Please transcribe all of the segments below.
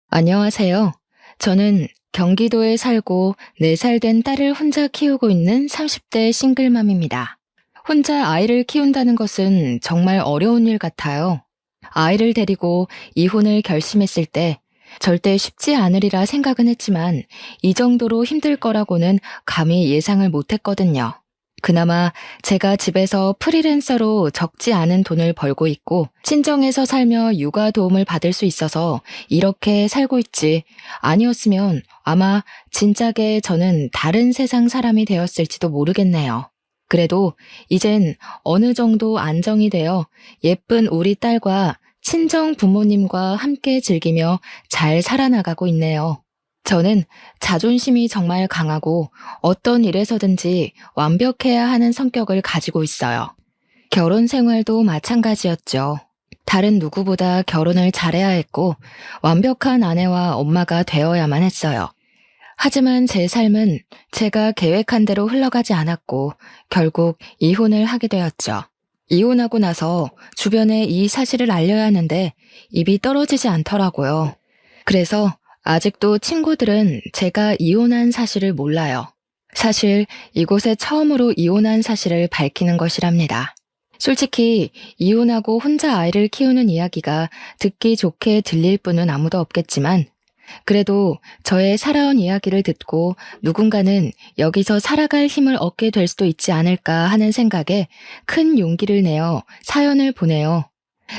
안녕하세요. 저는 경기도에 살고 4살 된 딸을 혼자 키우고 있는 30대 싱글맘입니다. 혼자 아이를 키운다는 것은 정말 어려운 일 같아요. 아이를 데리고 이혼을 결심했을 때 절대 쉽지 않으리라 생각은 했지만 이 정도로 힘들 거라고는 감히 예상을 못 했거든요. 그나마 제가 집에서 프리랜서로 적지 않은 돈을 벌고 있고 친정에서 살며 육아 도움을 받을 수 있어서 이렇게 살고 있지. 아니었으면 아마 진작에 저는 다른 세상 사람이 되었을지도 모르겠네요. 그래도 이젠 어느 정도 안정이 되어 예쁜 우리 딸과 친정 부모님과 함께 즐기며 잘 살아나가고 있네요. 저는 자존심이 정말 강하고 어떤 일에서든지 완벽해야 하는 성격을 가지고 있어요. 결혼 생활도 마찬가지였죠. 다른 누구보다 결혼을 잘해야 했고 완벽한 아내와 엄마가 되어야만 했어요. 하지만 제 삶은 제가 계획한 대로 흘러가지 않았고 결국 이혼을 하게 되었죠. 이혼하고 나서 주변에 이 사실을 알려야 하는데 입이 떨어지지 않더라고요. 그래서 아직도 친구들은 제가 이혼한 사실을 몰라요. 사실 이곳에 처음으로 이혼한 사실을 밝히는 것이랍니다. 솔직히 이혼하고 혼자 아이를 키우는 이야기가 듣기 좋게 들릴 분은 아무도 없겠지만 그래도 저의 살아온 이야기를 듣고 누군가는 여기서 살아갈 힘을 얻게 될 수도 있지 않을까 하는 생각에 큰 용기를 내어 사연을 보내요.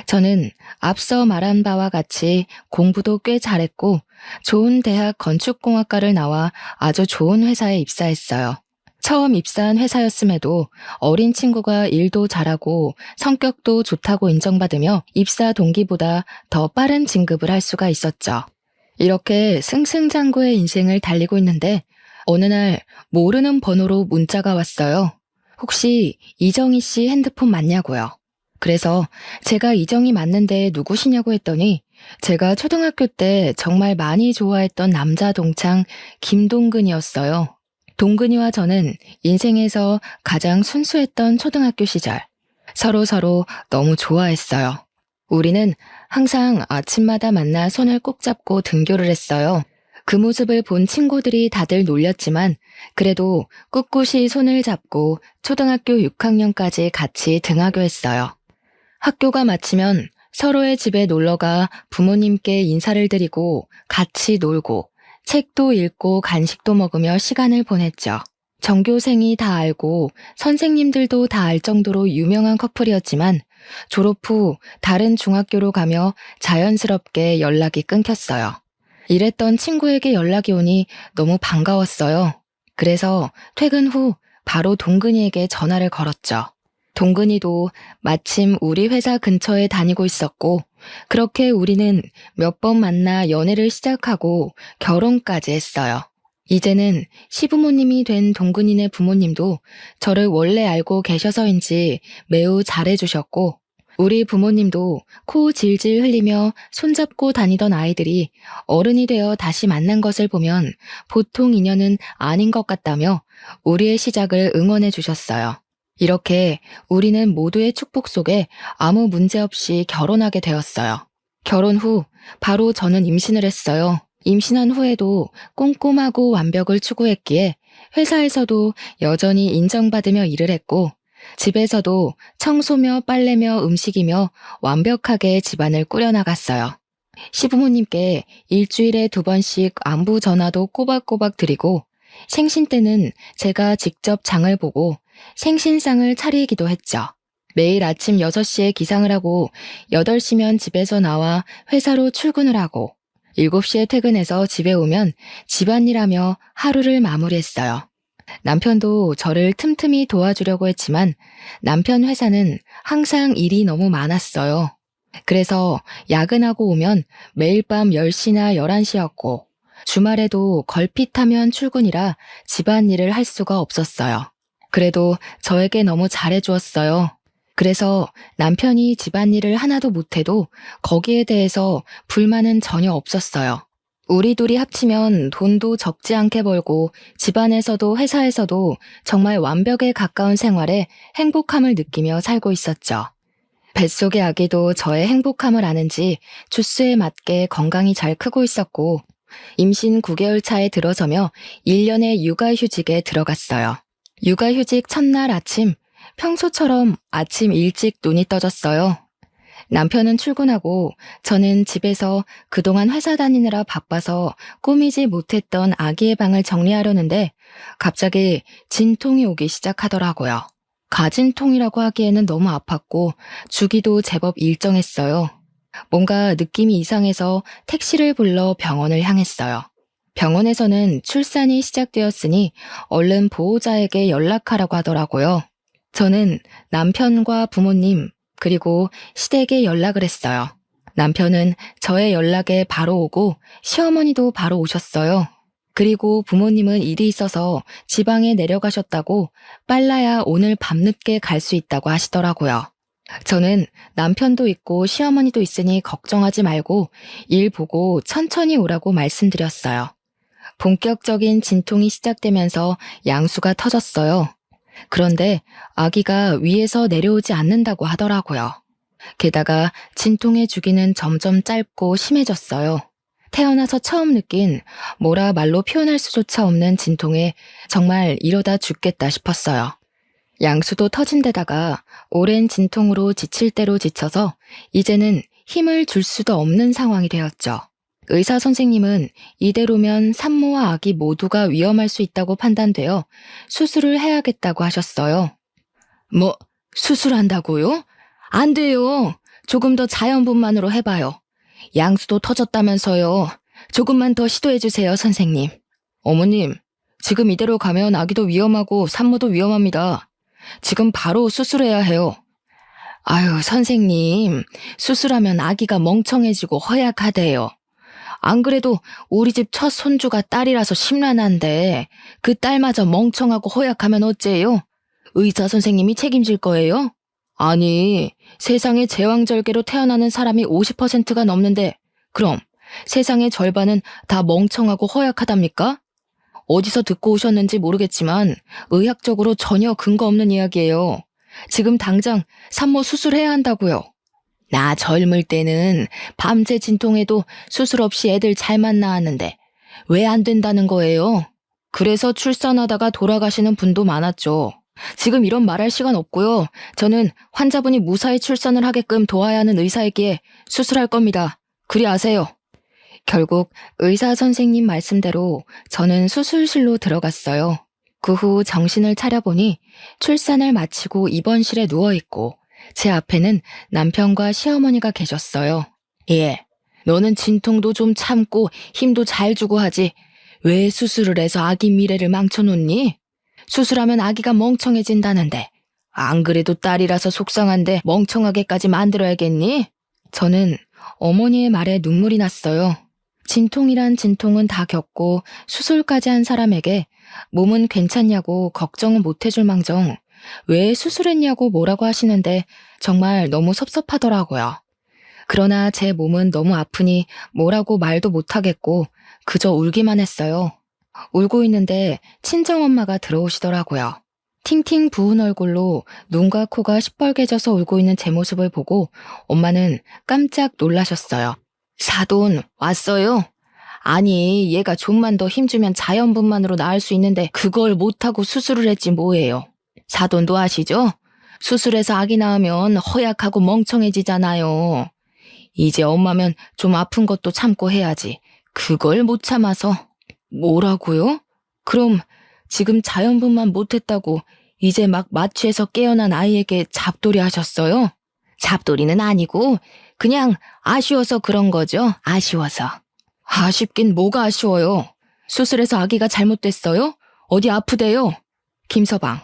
저는 앞서 말한 바와 같이 공부도 꽤 잘했고 좋은 대학 건축공학과를 나와 아주 좋은 회사에 입사했어요. 처음 입사한 회사였음에도 어린 친구가 일도 잘하고 성격도 좋다고 인정받으며 입사 동기보다 더 빠른 진급을 할 수가 있었죠. 이렇게 승승장구의 인생을 달리고 있는데 어느 날 모르는 번호로 문자가 왔어요. 혹시 이정희 씨 핸드폰 맞냐고요. 그래서 제가 이정희 맞는데 누구시냐고 했더니 제가 초등학교 때 정말 많이 좋아했던 남자 동창 김동근이었어요. 동근이와 저는 인생에서 가장 순수했던 초등학교 시절. 서로 너무 좋아했어요. 우리는 항상 아침마다 만나 손을 꼭 잡고 등교를 했어요. 그 모습을 본 친구들이 다들 놀렸지만 그래도 꿋꿋이 손을 잡고 초등학교 6학년까지 같이 등하교했어요. 학교가 마치면 서로의 집에 놀러가 부모님께 인사를 드리고 같이 놀고 책도 읽고 간식도 먹으며 시간을 보냈죠. 전교생이 다 알고 선생님들도 다 알 정도로 유명한 커플이었지만 졸업 후 다른 중학교로 가며 자연스럽게 연락이 끊겼어요. 이랬던 친구에게 연락이 오니 너무 반가웠어요. 그래서 퇴근 후 바로 동근이에게 전화를 걸었죠. 동근이도 마침 우리 회사 근처에 다니고 있었고 그렇게 우리는 몇 번 만나 연애를 시작하고 결혼까지 했어요. 이제는 시부모님이 된 동근이네 부모님도 저를 원래 알고 계셔서인지 매우 잘해주셨고 우리 부모님도 코 질질 흘리며 손잡고 다니던 아이들이 어른이 되어 다시 만난 것을 보면 보통 인연은 아닌 것 같다며 우리의 시작을 응원해 주셨어요. 이렇게 우리는 모두의 축복 속에 아무 문제 없이 결혼하게 되었어요. 결혼 후 바로 저는 임신을 했어요. 임신한 후에도 꼼꼼하고 완벽을 추구했기에 회사에서도 여전히 인정받으며 일을 했고 집에서도 청소며 빨래며 음식이며 완벽하게 집안을 꾸려나갔어요. 시부모님께 일주일에 2번씩 안부 전화도 꼬박꼬박 드리고 생신 때는 제가 직접 장을 보고 생신상을 차리기도 했죠. 매일 아침 6시에 기상을 하고 8시면 집에서 나와 회사로 출근을 하고 7시에 퇴근해서 집에 오면 집안일하며 하루를 마무리했어요. 남편도 저를 틈틈이 도와주려고 했지만 남편 회사는 항상 일이 너무 많았어요. 그래서 야근하고 오면 매일 밤 10시나 11시였고 주말에도 걸핏하면 출근이라 집안일을 할 수가 없었어요. 그래도 저에게 너무 잘해주었어요. 그래서 남편이 집안일을 하나도 못해도 거기에 대해서 불만은 전혀 없었어요. 우리 둘이 합치면 돈도 적지 않게 벌고 집안에서도 회사에서도 정말 완벽에 가까운 생활에 행복함을 느끼며 살고 있었죠. 뱃속의 아기도 저의 행복함을 아는지 주스에 맞게 건강히 잘 크고 있었고, 임신 9개월 차에 들어서며 1년의 육아휴직에 들어갔어요. 육아휴직 첫날 아침, 평소처럼 아침 일찍 눈이 떠졌어요. 남편은 출근하고 저는 집에서 그동안 회사 다니느라 바빠서 꾸미지 못했던 아기의 방을 정리하려는데 갑자기 진통이 오기 시작하더라고요. 가진통이라고 하기에는 너무 아팠고 주기도 제법 일정했어요. 뭔가 느낌이 이상해서 택시를 불러 병원을 향했어요. 병원에서는 출산이 시작되었으니 얼른 보호자에게 연락하라고 하더라고요. 저는 남편과 부모님, 그리고 시댁에 연락을 했어요. 남편은 저의 연락에 바로 오고 시어머니도 바로 오셨어요. 그리고 부모님은 일이 있어서 지방에 내려가셨다고 빨라야 오늘 밤늦게 갈 수 있다고 하시더라고요. 저는 남편도 있고 시어머니도 있으니 걱정하지 말고 일 보고 천천히 오라고 말씀드렸어요. 본격적인 진통이 시작되면서 양수가 터졌어요. 그런데 아기가 위에서 내려오지 않는다고 하더라고요. 게다가 진통의 주기는 점점 짧고 심해졌어요. 태어나서 처음 느낀 뭐라 말로 표현할 수조차 없는 진통에 정말 이러다 죽겠다 싶었어요. 양수도 터진 데다가 오랜 진통으로 지칠 대로 지쳐서 이제는 힘을 줄 수도 없는 상황이 되었죠. 의사 선생님은 이대로면 산모와 아기 모두가 위험할 수 있다고 판단되어 수술을 해야겠다고 하셨어요. 뭐, 수술한다고요? 안 돼요. 조금 더 자연분만으로 해봐요. 양수도 터졌다면서요. 조금만 더 시도해주세요, 선생님. 어머님, 지금 이대로 가면 아기도 위험하고 산모도 위험합니다. 지금 바로 수술해야 해요. 아유, 선생님, 수술하면 아기가 멍청해지고 허약하대요. 안 그래도 우리 집 첫 손주가 딸이라서 심란한데 그 딸마저 멍청하고 허약하면 어째요? 의사 선생님이 책임질 거예요? 아니, 세상에 제왕절개로 태어나는 사람이 50%가 넘는데 그럼 세상의 절반은 다 멍청하고 허약하답니까? 어디서 듣고 오셨는지 모르겠지만 의학적으로 전혀 근거 없는 이야기예요. 지금 당장 산모 수술해야 한다고요. 나 젊을 때는 밤새 진통해도 수술 없이 애들 잘만 낳았는데 왜 안 된다는 거예요? 그래서 출산하다가 돌아가시는 분도 많았죠. 지금 이런 말할 시간 없고요. 저는 환자분이 무사히 출산을 하게끔 도와야 하는 의사이기에 수술할 겁니다. 그리 아세요. 결국 의사 선생님 말씀대로 저는 수술실로 들어갔어요. 그 후 정신을 차려보니 출산을 마치고 입원실에 누워있고 제 앞에는 남편과 시어머니가 계셨어요. 예, 너는 진통도 좀 참고 힘도 잘 주고 하지. 왜 수술을 해서 아기 미래를 망쳐놓니? 수술하면 아기가 멍청해진다는데 안 그래도 딸이라서 속상한데 멍청하게까지 만들어야겠니? 저는 어머니의 말에 눈물이 났어요. 진통이란 진통은 다 겪고 수술까지 한 사람에게 몸은 괜찮냐고 걱정은 못 해줄 망정 왜 수술했냐고 뭐라고 하시는데 정말 너무 섭섭하더라고요. 그러나 제 몸은 너무 아프니 뭐라고 말도 못하겠고 그저 울기만 했어요. 울고 있는데 친정엄마가 들어오시더라고요. 팅팅 부은 얼굴로 눈과 코가 시뻘개져서 울고 있는 제 모습을 보고 엄마는 깜짝 놀라셨어요. 사돈 왔어요? 아니, 얘가 좀만 더 힘주면 자연분만으로 나을 수 있는데 그걸 못하고 수술을 했지 뭐예요. 사돈도 아시죠? 수술해서 아기 낳으면 허약하고 멍청해지잖아요. 이제 엄마면 좀 아픈 것도 참고 해야지. 그걸 못 참아서. 뭐라고요? 그럼 지금 자연분만 못했다고 이제 막 마취해서 깨어난 아이에게 잡돌이 하셨어요? 잡돌이는 아니고 그냥 아쉬워서 그런 거죠. 아쉬워서. 아쉽긴 뭐가 아쉬워요. 수술해서 아기가 잘못됐어요? 어디 아프대요? 김서방,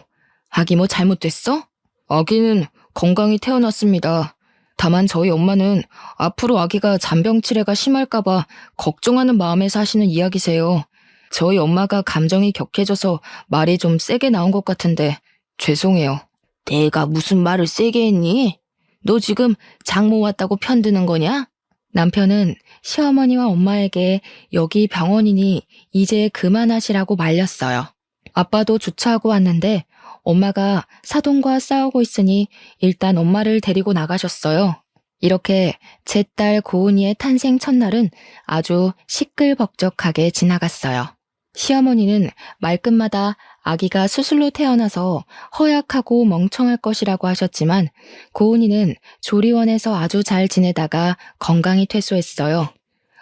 아기 뭐 잘못됐어? 아기는 건강히 태어났습니다. 다만 저희 엄마는 앞으로 아기가 잔병치레가 심할까봐 걱정하는 마음에 사시는 이야기세요. 저희 엄마가 감정이 격해져서 말이 좀 세게 나온 것 같은데 죄송해요. 내가 무슨 말을 세게 했니? 너 지금 장모 왔다고 편드는 거냐? 남편은 시어머니와 엄마에게 여기 병원이니 이제 그만하시라고 말렸어요. 아빠도 주차하고 왔는데 엄마가 사돈과 싸우고 있으니 일단 엄마를 데리고 나가셨어요. 이렇게 제 딸 고은이의 탄생 첫날은 아주 시끌벅적하게 지나갔어요. 시어머니는 말끝마다 아기가 수술로 태어나서 허약하고 멍청할 것이라고 하셨지만 고은이는 조리원에서 아주 잘 지내다가 건강히 퇴소했어요.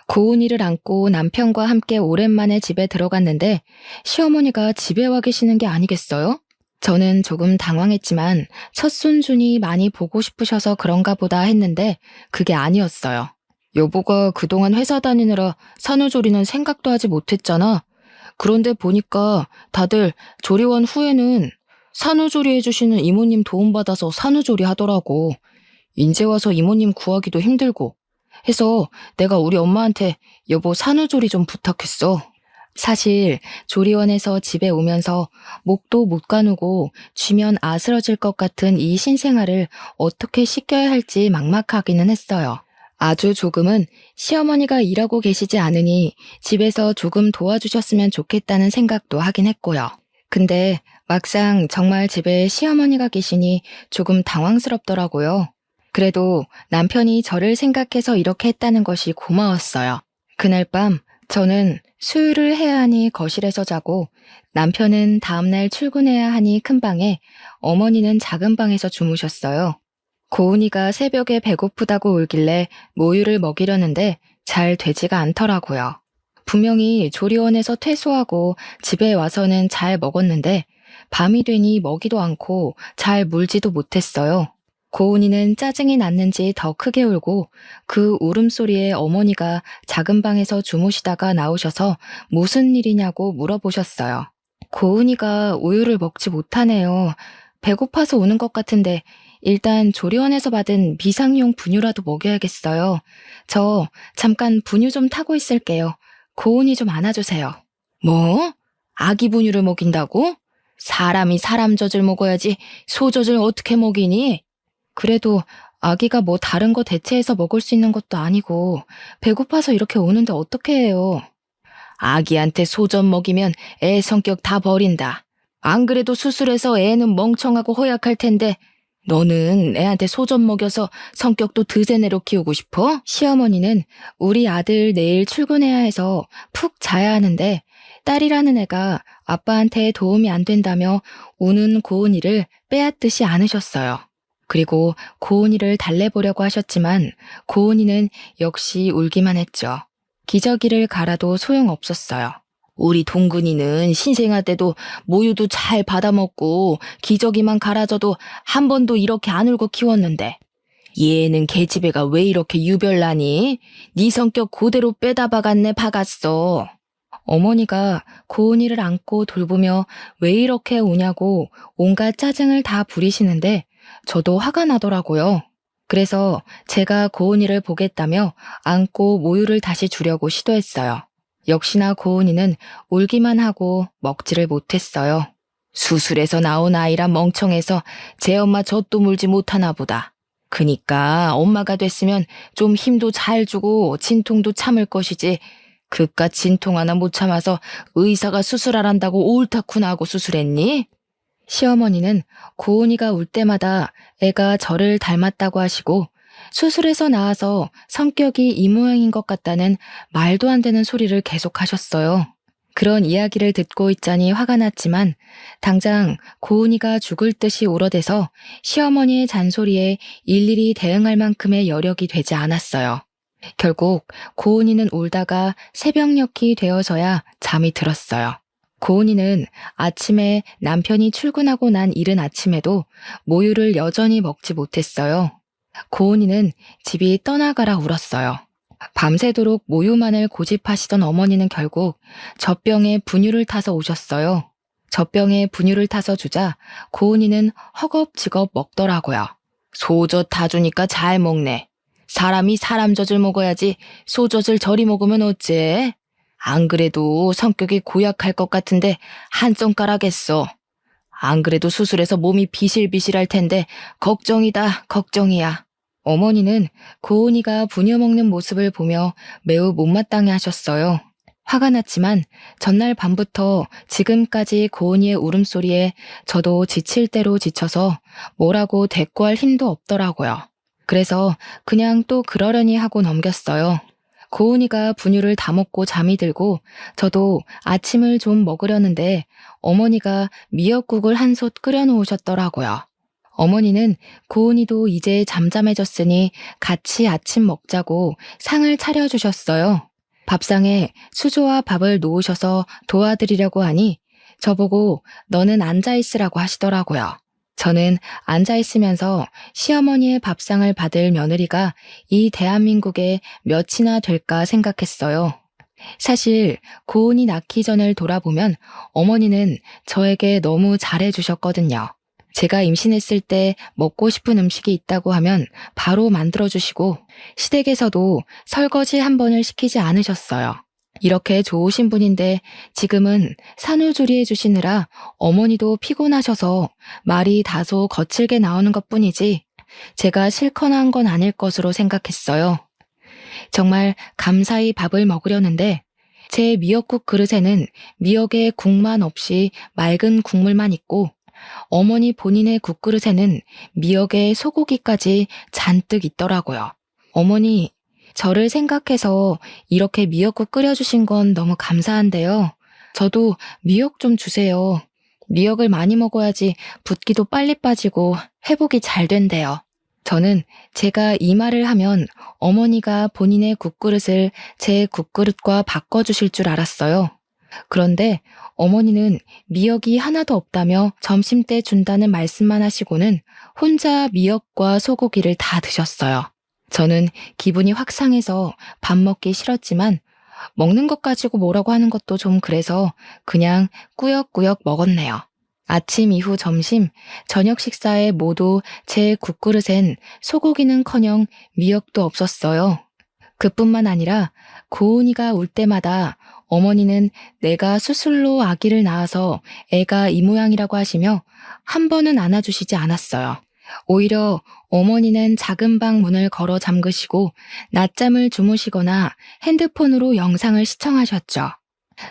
고은이를 안고 남편과 함께 오랜만에 집에 들어갔는데 시어머니가 집에 와 계시는 게 아니겠어요? 저는 조금 당황했지만 첫 손준이 많이 보고 싶으셔서 그런가 보다 했는데 그게 아니었어요. 여보가 그동안 회사 다니느라 산후조리는 생각도 하지 못했잖아. 그런데 보니까 다들 조리원 후에는 산후조리 해주시는 이모님 도움받아서 산후조리 하더라고. 인제 와서 이모님 구하기도 힘들고 해서 내가 우리 엄마한테 여보 산후조리 좀 부탁했어. 사실 조리원에서 집에 오면서 목도 못 가누고 쥐면 아스러질 것 같은 이 신생아를 어떻게 씻겨야 할지 막막하기는 했어요. 아주 조금은 시어머니가 일하고 계시지 않으니 집에서 조금 도와주셨으면 좋겠다는 생각도 하긴 했고요. 근데 막상 정말 집에 시어머니가 계시니 조금 당황스럽더라고요. 그래도 남편이 저를 생각해서 이렇게 했다는 것이 고마웠어요. 그날 밤 저는 수유를 해야 하니 거실에서 자고 남편은 다음날 출근해야 하니 큰 방에, 어머니는 작은 방에서 주무셨어요. 고은이가 새벽에 배고프다고 울길래 모유를 먹이려는데 잘 되지가 않더라고요. 분명히 조리원에서 퇴소하고 집에 와서는 잘 먹었는데 밤이 되니 먹이도 않고 잘 물지도 못했어요. 고은이는 짜증이 났는지 더 크게 울고 그 울음소리에 어머니가 작은 방에서 주무시다가 나오셔서 무슨 일이냐고 물어보셨어요. 고은이가 우유를 먹지 못하네요. 배고파서 우는 것 같은데 일단 조리원에서 받은 비상용 분유라도 먹여야겠어요. 저 잠깐 분유 좀 타고 있을게요. 고은이 좀 안아주세요. 뭐? 아기 분유를 먹인다고? 사람이 사람 젖을 먹어야지 소젖을 어떻게 먹이니? 그래도 아기가 뭐 다른 거 대체해서 먹을 수 있는 것도 아니고 배고파서 이렇게 우는데 어떻게 해요? 아기한테 소젖 먹이면 애 성격 다 버린다. 안 그래도 수술해서 애는 멍청하고 허약할 텐데 너는 애한테 소젖 먹여서 성격도 드세네로 키우고 싶어? 시어머니는 우리 아들 내일 출근해야 해서 푹 자야 하는데 딸이라는 애가 아빠한테 도움이 안 된다며 우는 고은이를 빼앗듯이 안으셨어요. 그리고 고은이를 달래보려고 하셨지만 고은이는 역시 울기만 했죠. 기저귀를 갈아도 소용없었어요. 우리 동근이는 신생아 때도 모유도 잘 받아먹고 기저귀만 갈아줘도 한 번도 이렇게 안 울고 키웠는데 얘는 계집애가 왜 이렇게 유별나니? 네 성격 그대로 빼다 박았네 박았어. 어머니가 고은이를 안고 돌보며 왜 이렇게 우냐고 온갖 짜증을 다 부리시는데 저도 화가 나더라고요. 그래서 제가 고은이를 보겠다며 안고 모유를 다시 주려고 시도했어요. 역시나 고은이는 울기만 하고 먹지를 못했어요. 수술해서 나온 아이라 멍청해서 제 엄마 젖도 물지 못하나 보다. 그니까 엄마가 됐으면 좀 힘도 잘 주고 진통도 참을 것이지 그깟 진통 하나 못 참아서 의사가 수술하란다고 옳다쿠나 하고 수술했니? 시어머니는 고은이가 울 때마다 애가 저를 닮았다고 하시고 수술해서 나와서 성격이 이 모양인 것 같다는 말도 안 되는 소리를 계속하셨어요. 그런 이야기를 듣고 있자니 화가 났지만 당장 고은이가 죽을 듯이 울어대서 시어머니의 잔소리에 일일이 대응할 만큼의 여력이 되지 않았어요. 결국 고은이는 울다가 새벽녘이 되어서야 잠이 들었어요. 고은이는 아침에 남편이 출근하고 난 이른 아침에도 모유를 여전히 먹지 못했어요. 고은이는 집이 떠나가라 울었어요. 밤새도록 모유만을 고집하시던 어머니는 결국 젖병에 분유를 타서 오셨어요. 젖병에 분유를 타서 주자 고은이는 허겁지겁 먹더라고요. 소젖 다 주니까 잘 먹네. 사람이 사람 젖을 먹어야지 소젖을 저리 먹으면 어째? 안 그래도 성격이 고약할 것 같은데 한 손가락 했어. 안 그래도 수술해서 몸이 비실비실할 텐데 걱정이다 걱정이야. 어머니는 고은이가 분유 먹는 모습을 보며 매우 못마땅해 하셨어요. 화가 났지만 전날 밤부터 지금까지 고은이의 울음소리에 저도 지칠 대로 지쳐서 뭐라고 대꾸할 힘도 없더라고요. 그래서 그냥 또 그러려니 하고 넘겼어요. 고은이가 분유를 다 먹고 잠이 들고 저도 아침을 좀 먹으려는데 어머니가 미역국을 한 솥 끓여 놓으셨더라고요. 어머니는 고은이도 이제 잠잠해졌으니 같이 아침 먹자고 상을 차려주셨어요. 밥상에 수저와 밥을 놓으셔서 도와드리려고 하니 저보고 너는 앉아있으라고 하시더라고요. 저는 앉아있으면서 시어머니의 밥상을 받을 며느리가 이 대한민국에 몇이나 될까 생각했어요. 사실 고은이 낳기 전을 돌아보면 어머니는 저에게 너무 잘해주셨거든요. 제가 임신했을 때 먹고 싶은 음식이 있다고 하면 바로 만들어주시고 시댁에서도 설거지 한 번을 시키지 않으셨어요. 이렇게 좋으신 분인데 지금은 산후조리해 주시느라 어머니도 피곤하셔서 말이 다소 거칠게 나오는 것뿐이지 제가 싫거나 한 건 아닐 것으로 생각했어요. 정말 감사히 밥을 먹으려는데 제 미역국 그릇에는 미역에 국만 없이 맑은 국물만 있고 어머니 본인의 국그릇에는 미역에 소고기까지 잔뜩 있더라고요. 어머니, 저를 생각해서 이렇게 미역국 끓여주신 건 너무 감사한데요. 저도 미역 좀 주세요. 미역을 많이 먹어야지 붓기도 빨리 빠지고 회복이 잘 된대요. 저는 제가 이 말을 하면 어머니가 본인의 국그릇을 제 국그릇과 바꿔주실 줄 알았어요. 그런데 어머니는 미역이 하나도 없다며 점심때 준다는 말씀만 하시고는 혼자 미역과 소고기를 다 드셨어요. 저는 기분이 확 상해서 밥 먹기 싫었지만 먹는 것 가지고 뭐라고 하는 것도 좀 그래서 그냥 꾸역꾸역 먹었네요. 아침 이후 점심, 저녁 식사에 모두 제 국그릇엔 소고기는커녕 미역도 없었어요. 그뿐만 아니라 고은이가 울 때마다 어머니는 내가 수술로 아기를 낳아서 애가 이 모양이라고 하시며 한 번은 안아주시지 않았어요. 오히려 어머니는 작은 방 문을 걸어 잠그시고 낮잠을 주무시거나 핸드폰으로 영상을 시청하셨죠.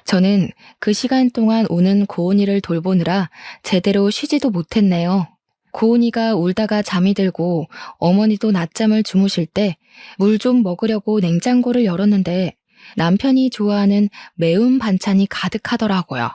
저는 그 시간 동안 우는 고은이를 돌보느라 제대로 쉬지도 못했네요. 고은이가 울다가 잠이 들고 어머니도 낮잠을 주무실 때 물 좀 먹으려고 냉장고를 열었는데 남편이 좋아하는 매운 반찬이 가득하더라고요.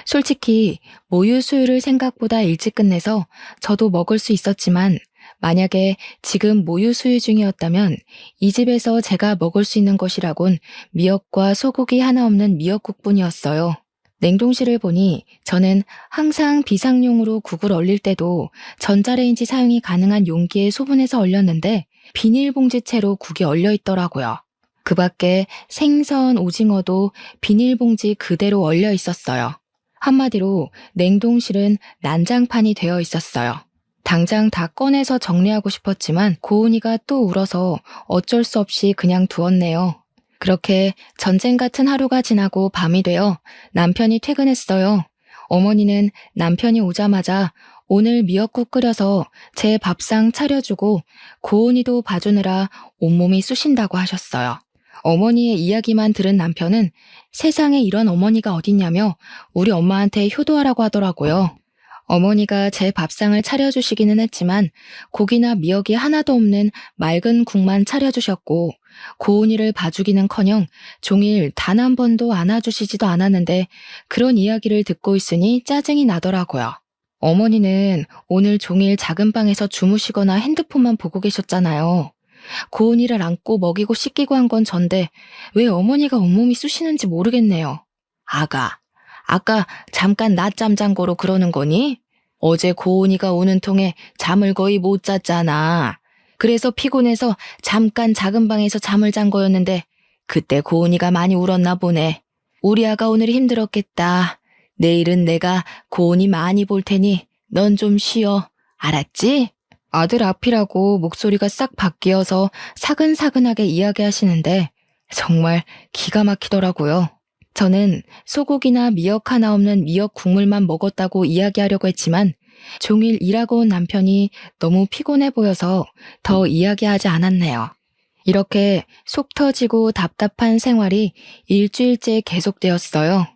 솔직히 모유 수유를 생각보다 일찍 끝내서 저도 먹을 수 있었지만 만약에 지금 모유 수유 중이었다면 이 집에서 제가 먹을 수 있는 것이라곤 미역과 소고기 하나 없는 미역국뿐이었어요. 냉동실을 보니 저는 항상 비상용으로 국을 얼릴 때도 전자레인지 사용이 가능한 용기에 소분해서 얼렸는데 비닐봉지채로 국이 얼려 있더라고요. 그 밖에 생선, 오징어도 비닐봉지 그대로 얼려 있었어요. 한마디로 냉동실은 난장판이 되어 있었어요. 당장 다 꺼내서 정리하고 싶었지만 고은이가 또 울어서 어쩔 수 없이 그냥 두었네요. 그렇게 전쟁 같은 하루가 지나고 밤이 되어 남편이 퇴근했어요. 어머니는 남편이 오자마자 오늘 미역국 끓여서 제 밥상 차려주고 고은이도 봐주느라 온몸이 쑤신다고 하셨어요. 어머니의 이야기만 들은 남편은 세상에 이런 어머니가 어딨냐며 우리 엄마한테 효도하라고 하더라고요. 어머니가 제 밥상을 차려주시기는 했지만 고기나 미역이 하나도 없는 맑은 국만 차려주셨고 고은이를 봐주기는커녕 종일 단 한 번도 안아주시지도 않았는데 그런 이야기를 듣고 있으니 짜증이 나더라고요. 어머니는 오늘 종일 작은 방에서 주무시거나 핸드폰만 보고 계셨잖아요. 고은이를 안고 먹이고 씻기고 한 건 전데 왜 어머니가 온몸이 쑤시는지 모르겠네요. 아까 잠깐 낮잠 잔 거로 그러는 거니? 어제 고은이가 오는 통에 잠을 거의 못 잤잖아. 그래서 피곤해서 잠깐 작은 방에서 잠을 잔 거였는데 그때 고은이가 많이 울었나 보네. 우리 아가 오늘 힘들었겠다. 내일은 내가 고은이 많이 볼 테니 넌 좀 쉬어. 알았지? 아들 앞이라고 목소리가 싹 바뀌어서 사근사근하게 이야기하시는데 정말 기가 막히더라고요. 저는 소고기나 미역 하나 없는 미역 국물만 먹었다고 이야기하려고 했지만 종일 일하고 온 남편이 너무 피곤해 보여서 더 이야기하지 않았네요. 이렇게 속 터지고 답답한 생활이 일주일째 계속되었어요.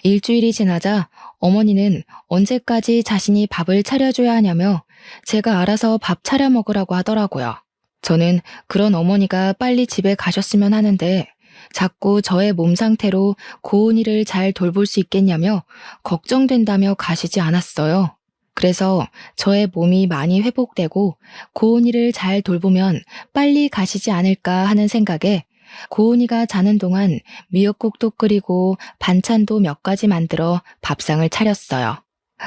일주일이 지나자 어머니는 언제까지 자신이 밥을 차려줘야 하냐며 제가 알아서 밥 차려 먹으라고 하더라고요. 저는 그런 어머니가 빨리 집에 가셨으면 하는데 자꾸 저의 몸 상태로 고은이를 잘 돌볼 수 있겠냐며 걱정된다며 가시지 않았어요. 그래서 저의 몸이 많이 회복되고 고은이를 잘 돌보면 빨리 가시지 않을까 하는 생각에 고은이가 자는 동안 미역국도 끓이고 반찬도 몇 가지 만들어 밥상을 차렸어요.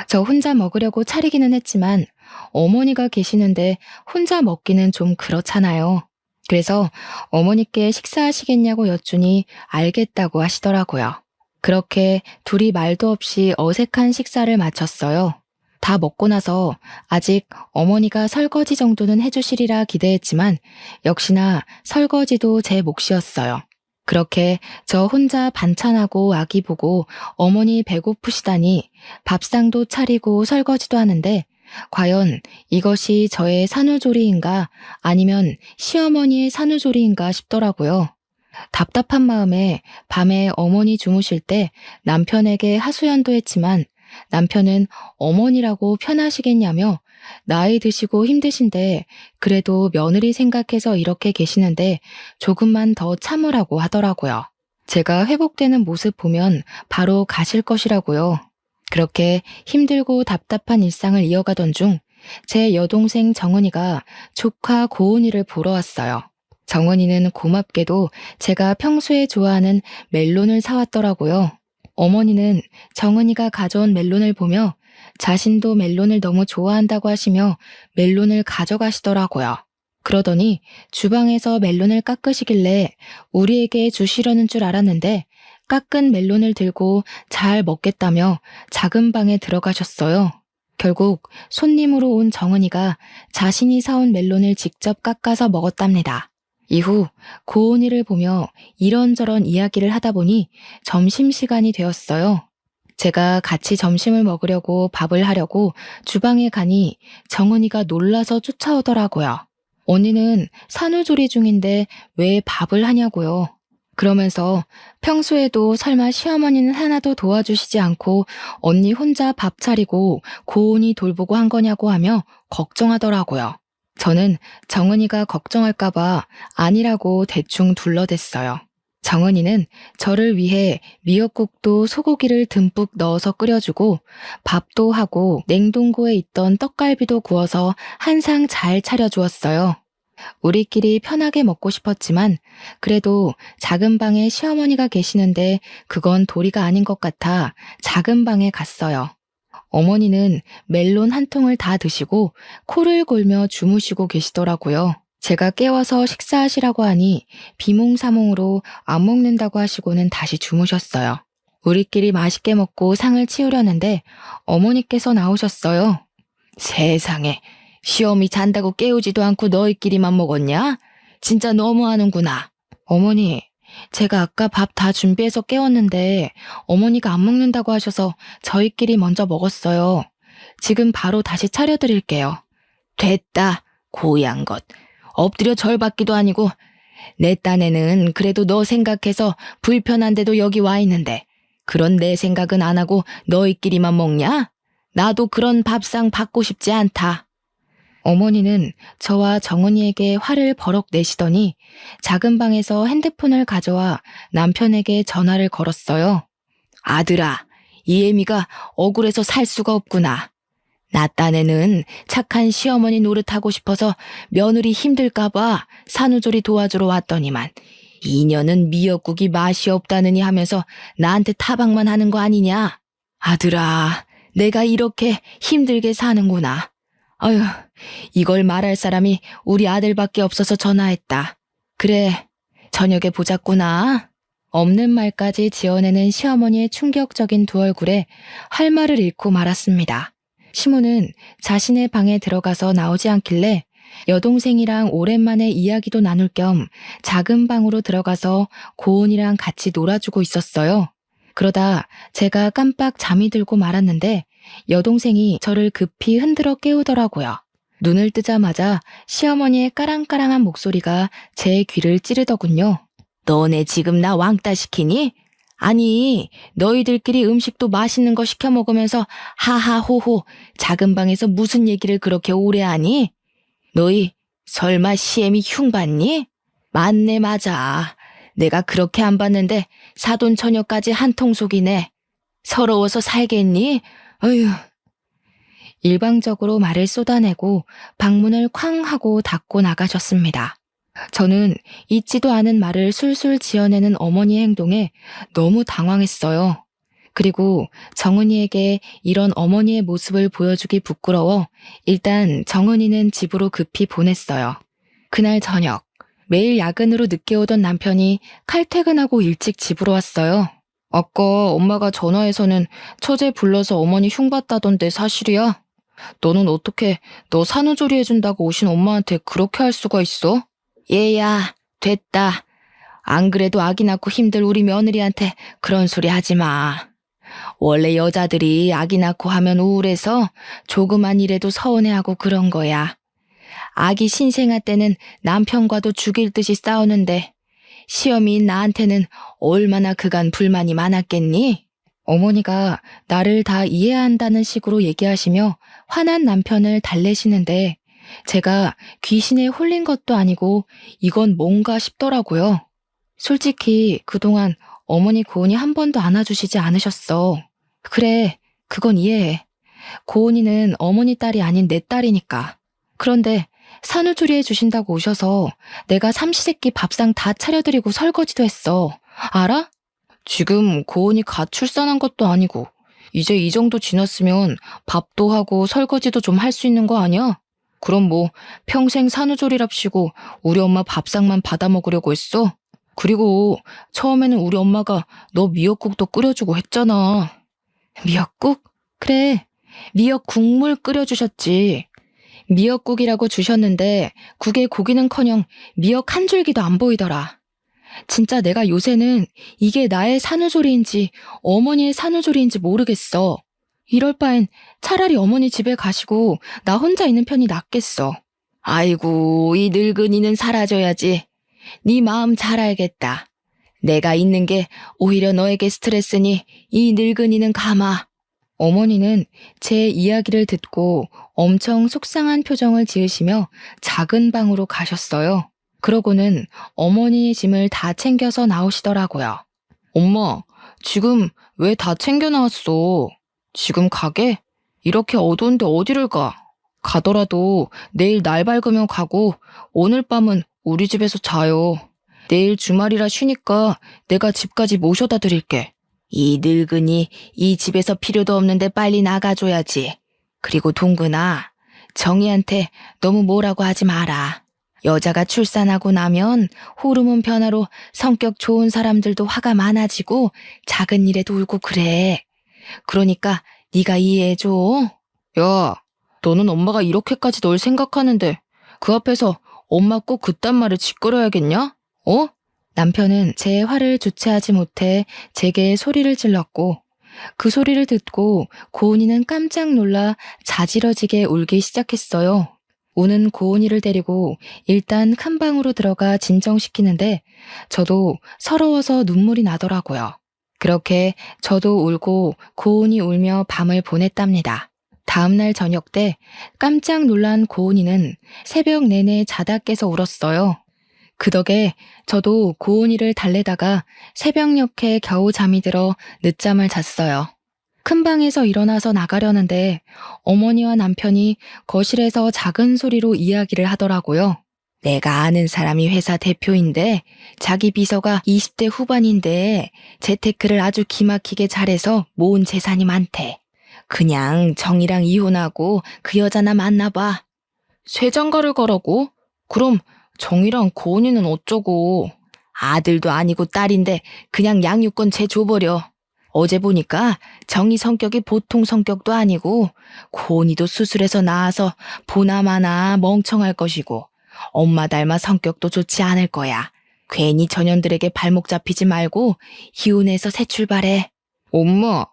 저 혼자 먹으려고 차리기는 했지만 어머니가 계시는데 혼자 먹기는 좀 그렇잖아요. 그래서 어머니께 식사하시겠냐고 여쭈니 알겠다고 하시더라고요. 그렇게 둘이 말도 없이 어색한 식사를 마쳤어요. 다 먹고 나서 아직 어머니가 설거지 정도는 해주시리라 기대했지만 역시나 설거지도 제 몫이었어요. 그렇게 저 혼자 반찬하고 아기 보고 어머니 배고프시다니 밥상도 차리고 설거지도 하는데 과연 이것이 저의 산후조리인가 아니면 시어머니의 산후조리인가 싶더라고요. 답답한 마음에 밤에 어머니 주무실 때 남편에게 하소연도 했지만 남편은 어머니라고 편하시겠냐며 나이 드시고 힘드신데 그래도 며느리 생각해서 이렇게 계시는데 조금만 더 참으라고 하더라고요. 제가 회복되는 모습 보면 바로 가실 것이라고요. 그렇게 힘들고 답답한 일상을 이어가던 중 제 여동생 정은이가 조카 고은이를 보러 왔어요. 정은이는 고맙게도 제가 평소에 좋아하는 멜론을 사왔더라고요. 어머니는 정은이가 가져온 멜론을 보며 자신도 멜론을 너무 좋아한다고 하시며 멜론을 가져가시더라고요. 그러더니 주방에서 멜론을 깎으시길래 우리에게 주시려는 줄 알았는데 깎은 멜론을 들고 잘 먹겠다며 작은 방에 들어가셨어요. 결국 손님으로 온 정은이가 자신이 사온 멜론을 직접 깎아서 먹었답니다. 이후 고은이를 보며 이런저런 이야기를 하다 보니 점심시간이 되었어요. 제가 같이 점심을 먹으려고 밥을 하려고 주방에 가니 정은이가 놀라서 쫓아오더라고요. 언니는 산후조리 중인데 왜 밥을 하냐고요. 그러면서 평소에도 설마 시어머니는 하나도 도와주시지 않고 언니 혼자 밥 차리고 고은이 돌보고 한 거냐고 하며 걱정하더라고요. 저는 정은이가 걱정할까봐 아니라고 대충 둘러댔어요. 정은이는 저를 위해 미역국도 소고기를 듬뿍 넣어서 끓여주고 밥도 하고 냉동고에 있던 떡갈비도 구워서 한 상 잘 차려주었어요. 우리끼리 편하게 먹고 싶었지만 그래도 작은 방에 시어머니가 계시는데 그건 도리가 아닌 것 같아 작은 방에 갔어요. 어머니는 멜론 한 통을 다 드시고 코를 골며 주무시고 계시더라고요. 제가 깨워서 식사하시라고 하니 비몽사몽으로 안 먹는다고 하시고는 다시 주무셨어요. 우리끼리 맛있게 먹고 상을 치우려는데 어머니께서 나오셨어요. 세상에, 시어미 잔다고 깨우지도 않고 너희끼리만 먹었냐? 진짜 너무하는구나. 어머니, 제가 아까 밥 다 준비해서 깨웠는데 어머니가 안 먹는다고 하셔서 저희끼리 먼저 먹었어요. 지금 바로 다시 차려드릴게요. 됐다, 고양 것. 엎드려 절 받기도 아니고 내 딴에는 그래도 너 생각해서 불편한데도 여기 와 있는데 그런 내 생각은 안 하고 너희끼리만 먹냐? 나도 그런 밥상 받고 싶지 않다. 어머니는 저와 정은이에게 화를 버럭 내시더니 작은 방에서 핸드폰을 가져와 남편에게 전화를 걸었어요. 아들아, 이 애미가 억울해서 살 수가 없구나. 나 딴에는 착한 시어머니 노릇하고 싶어서 며느리 힘들까봐 산후조리 도와주러 왔더니만 이년은 미역국이 맛이 없다느니 하면서 나한테 타박만 하는 거 아니냐? 아들아, 내가 이렇게 힘들게 사는구나. 어휴, 이걸 말할 사람이 우리 아들밖에 없어서 전화했다. 그래, 저녁에 보자꾸나. 없는 말까지 지어내는 시어머니의 충격적인 두 얼굴에 할 말을 잃고 말았습니다. 시모는 자신의 방에 들어가서 나오지 않길래 여동생이랑 오랜만에 이야기도 나눌 겸 작은 방으로 들어가서 고은이랑 같이 놀아주고 있었어요. 그러다 제가 깜빡 잠이 들고 말았는데 여동생이 저를 급히 흔들어 깨우더라고요. 눈을 뜨자마자 시어머니의 까랑까랑한 목소리가 제 귀를 찌르더군요. 너네 지금 나 왕따 시키니? 아니, 너희들끼리 음식도 맛있는 거 시켜 먹으면서 하하호호 작은 방에서 무슨 얘기를 그렇게 오래 하니? 너희 설마 시애미 흉 봤니? 맞네 맞아. 내가 그렇게 안 봤는데 사돈 처녀까지 한통속이네. 서러워서 살겠니? 어휴. 일방적으로 말을 쏟아내고 방문을 쾅 하고 닫고 나가셨습니다. 저는 잊지도 않은 말을 술술 지어내는 어머니의 행동에 너무 당황했어요. 그리고 정은이에게 이런 어머니의 모습을 보여주기 부끄러워 일단 정은이는 집으로 급히 보냈어요. 그날 저녁, 매일 야근으로 늦게 오던 남편이 칼퇴근하고 일찍 집으로 왔어요. 아까 엄마가 전화해서는 처제 불러서 어머니 흉봤다던데 사실이야? 너는 어떻게 너 산후조리 해준다고 오신 엄마한테 그렇게 할 수가 있어? 얘야, 됐다. 안 그래도 아기 낳고 힘들 우리 며느리한테 그런 소리 하지 마. 원래 여자들이 아기 낳고 하면 우울해서 조그만 일에도 서운해하고 그런 거야. 아기 신생아 때는 남편과도 죽일 듯이 싸우는데 시어미인 나한테는 얼마나 그간 불만이 많았겠니? 어머니가 나를 다 이해한다는 식으로 얘기하시며 화난 남편을 달래시는데 제가 귀신에 홀린 것도 아니고 이건 뭔가 싶더라고요. 솔직히 그동안 어머니 고은이 한 번도 안아주시지 않으셨어. 그래, 그건 이해해. 고은이는 어머니 딸이 아닌 내 딸이니까. 그런데 산후조리 해주신다고 오셔서 내가 삼시세끼 밥상 다 차려드리고 설거지도 했어. 알아? 지금 고은이 갓 출산한 것도 아니고 이제 이 정도 지났으면 밥도 하고 설거지도 좀 할 수 있는 거 아니야? 그럼 뭐 평생 산후조리랍시고 우리 엄마 밥상만 받아 먹으려고 했어? 그리고 처음에는 우리 엄마가 너 미역국도 끓여주고 했잖아. 미역국? 그래, 미역 국물 끓여주셨지. 미역국이라고 주셨는데 국에 고기는커녕 미역 한 줄기도 안 보이더라. 진짜 내가 요새는 이게 나의 산후조리인지 어머니의 산후조리인지 모르겠어. 이럴 바엔 차라리 어머니 집에 가시고 나 혼자 있는 편이 낫겠어. 아이고, 이 늙은이는 사라져야지. 네 마음 잘 알겠다. 내가 있는 게 오히려 너에게 스트레스니 이 늙은이는 가마. 어머니는 제 이야기를 듣고 엄청 속상한 표정을 지으시며 작은 방으로 가셨어요. 그러고는 어머니의 짐을 다 챙겨서 나오시더라고요. 엄마, 지금 왜 다 챙겨 나왔어? 지금 가게? 이렇게 어두운데 어디를 가? 가더라도 내일 날 밝으면 가고 오늘 밤은 우리 집에서 자요. 내일 주말이라 쉬니까 내가 집까지 모셔다 드릴게. 이 늙은이 이 집에서 필요도 없는데 빨리 나가줘야지. 그리고 동근아, 정희한테 너무 뭐라고 하지 마라. 여자가 출산하고 나면 호르몬 변화로 성격 좋은 사람들도 화가 많아지고 작은 일에도 울고 그래. 그러니까 네가 이해해줘. 야, 너는 엄마가 이렇게까지 널 생각하는데 그 앞에서 엄마 꼭 그딴 말을 짓거려야겠냐? 어? 남편은 제 화를 주체하지 못해 제게 소리를 질렀고 그 소리를 듣고 고은이는 깜짝 놀라 자지러지게 울기 시작했어요. 우는 고은이를 데리고 일단 큰 방으로 들어가 진정시키는데 저도 서러워서 눈물이 나더라고요. 그렇게 저도 울고 고은이 울며 밤을 보냈답니다. 다음날 저녁 때 깜짝 놀란 고은이는 새벽 내내 자다 깨서 울었어요. 그 덕에 저도 고은이를 달래다가 새벽녘에 겨우 잠이 들어 늦잠을 잤어요. 큰 방에서 일어나서 나가려는데 어머니와 남편이 거실에서 작은 소리로 이야기를 하더라고요. 내가 아는 사람이 회사 대표인데 자기 비서가 20대 후반인데 재테크를 아주 기막히게 잘해서 모은 재산이 많대. 그냥 정이랑 이혼하고 그 여자나 만나봐. 쇠장가를 가라고? 그럼 정이랑 고은이는 어쩌고. 아들도 아니고 딸인데 그냥 양육권 쟤 줘버려. 어제 보니까 정이 성격이 보통 성격도 아니고 고은이도 수술해서 나와서 보나마나 멍청할 것이고 엄마 닮아 성격도 좋지 않을 거야. 괜히 전현들에게 발목 잡히지 말고 이혼해서 새 출발해. 엄마,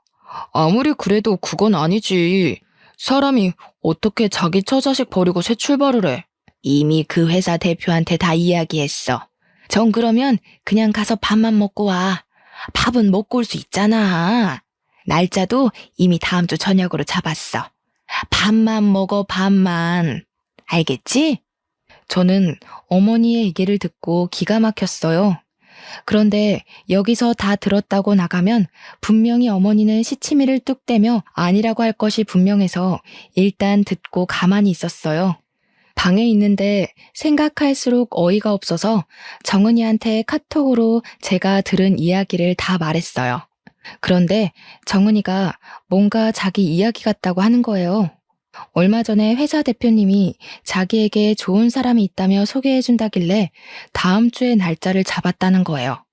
아무리 그래도 그건 아니지. 사람이 어떻게 자기 처자식 버리고 새 출발을 해? 이미 그 회사 대표한테 다 이야기했어. 전 그러면 그냥 가서 밥만 먹고 와. 밥은 먹고 올 수 있잖아. 날짜도 이미 다음 주 저녁으로 잡았어. 밥만 먹어, 밥만. 알겠지? 저는 어머니의 얘기를 듣고 기가 막혔어요. 그런데 여기서 다 들었다고 나가면 분명히 어머니는 시치미를 뚝 떼며 아니라고 할 것이 분명해서 일단 듣고 가만히 있었어요. 방에 있는데 생각할수록 어이가 없어서 정은이한테 카톡으로 제가 들은 이야기를 다 말했어요. 그런데 정은이가 뭔가 자기 이야기 같다고 하는 거예요. 얼마 전에 회사 대표님이 자기에게 좋은 사람이 있다며 소개해준다길래 다음 주에 날짜를 잡았다는 거예요.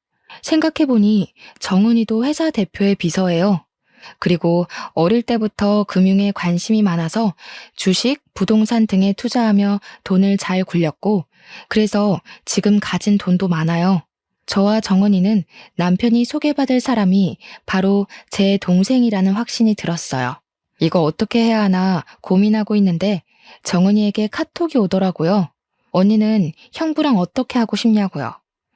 생각해보니 정은이도 회사 대표의 비서예요. 그리고 어릴 때부터 금융에 관심이 많아서 주식, 부동산 등에 투자하며 돈을 잘 굴렸고, 그래서 지금 가진 돈도 많아요. 저와 정은이는 남편이 소개받을 사람이 바로 제 동생이라는 확신이 들었어요. 이거 어떻게 해야 하나 고민하고 있는데 정은이에게 카톡이 오더라고요. 언니는 형부랑 어떻게 하고 싶냐고요.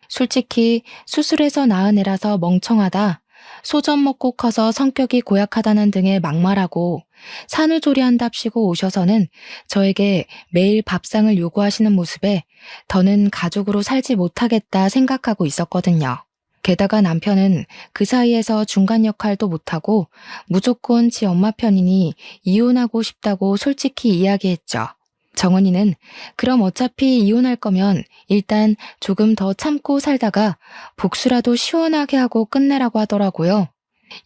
솔직히 수술해서 낳은 애라서 멍청하다. 소전 먹고 커서 성격이 고약하다는 등의 막말하고 산후조리한답시고 오셔서는 저에게 매일 밥상을 요구하시는 모습에 더는 가족으로 살지 못하겠다 생각하고 있었거든요. 게다가 남편은 그 사이에서 중간 역할도 못하고 무조건 지 엄마 편이니 이혼하고 싶다고 솔직히 이야기했죠. 정은이는 그럼 어차피 이혼할 거면 일단 조금 더 참고 살다가 복수라도 시원하게 하고 끝내라고 하더라고요.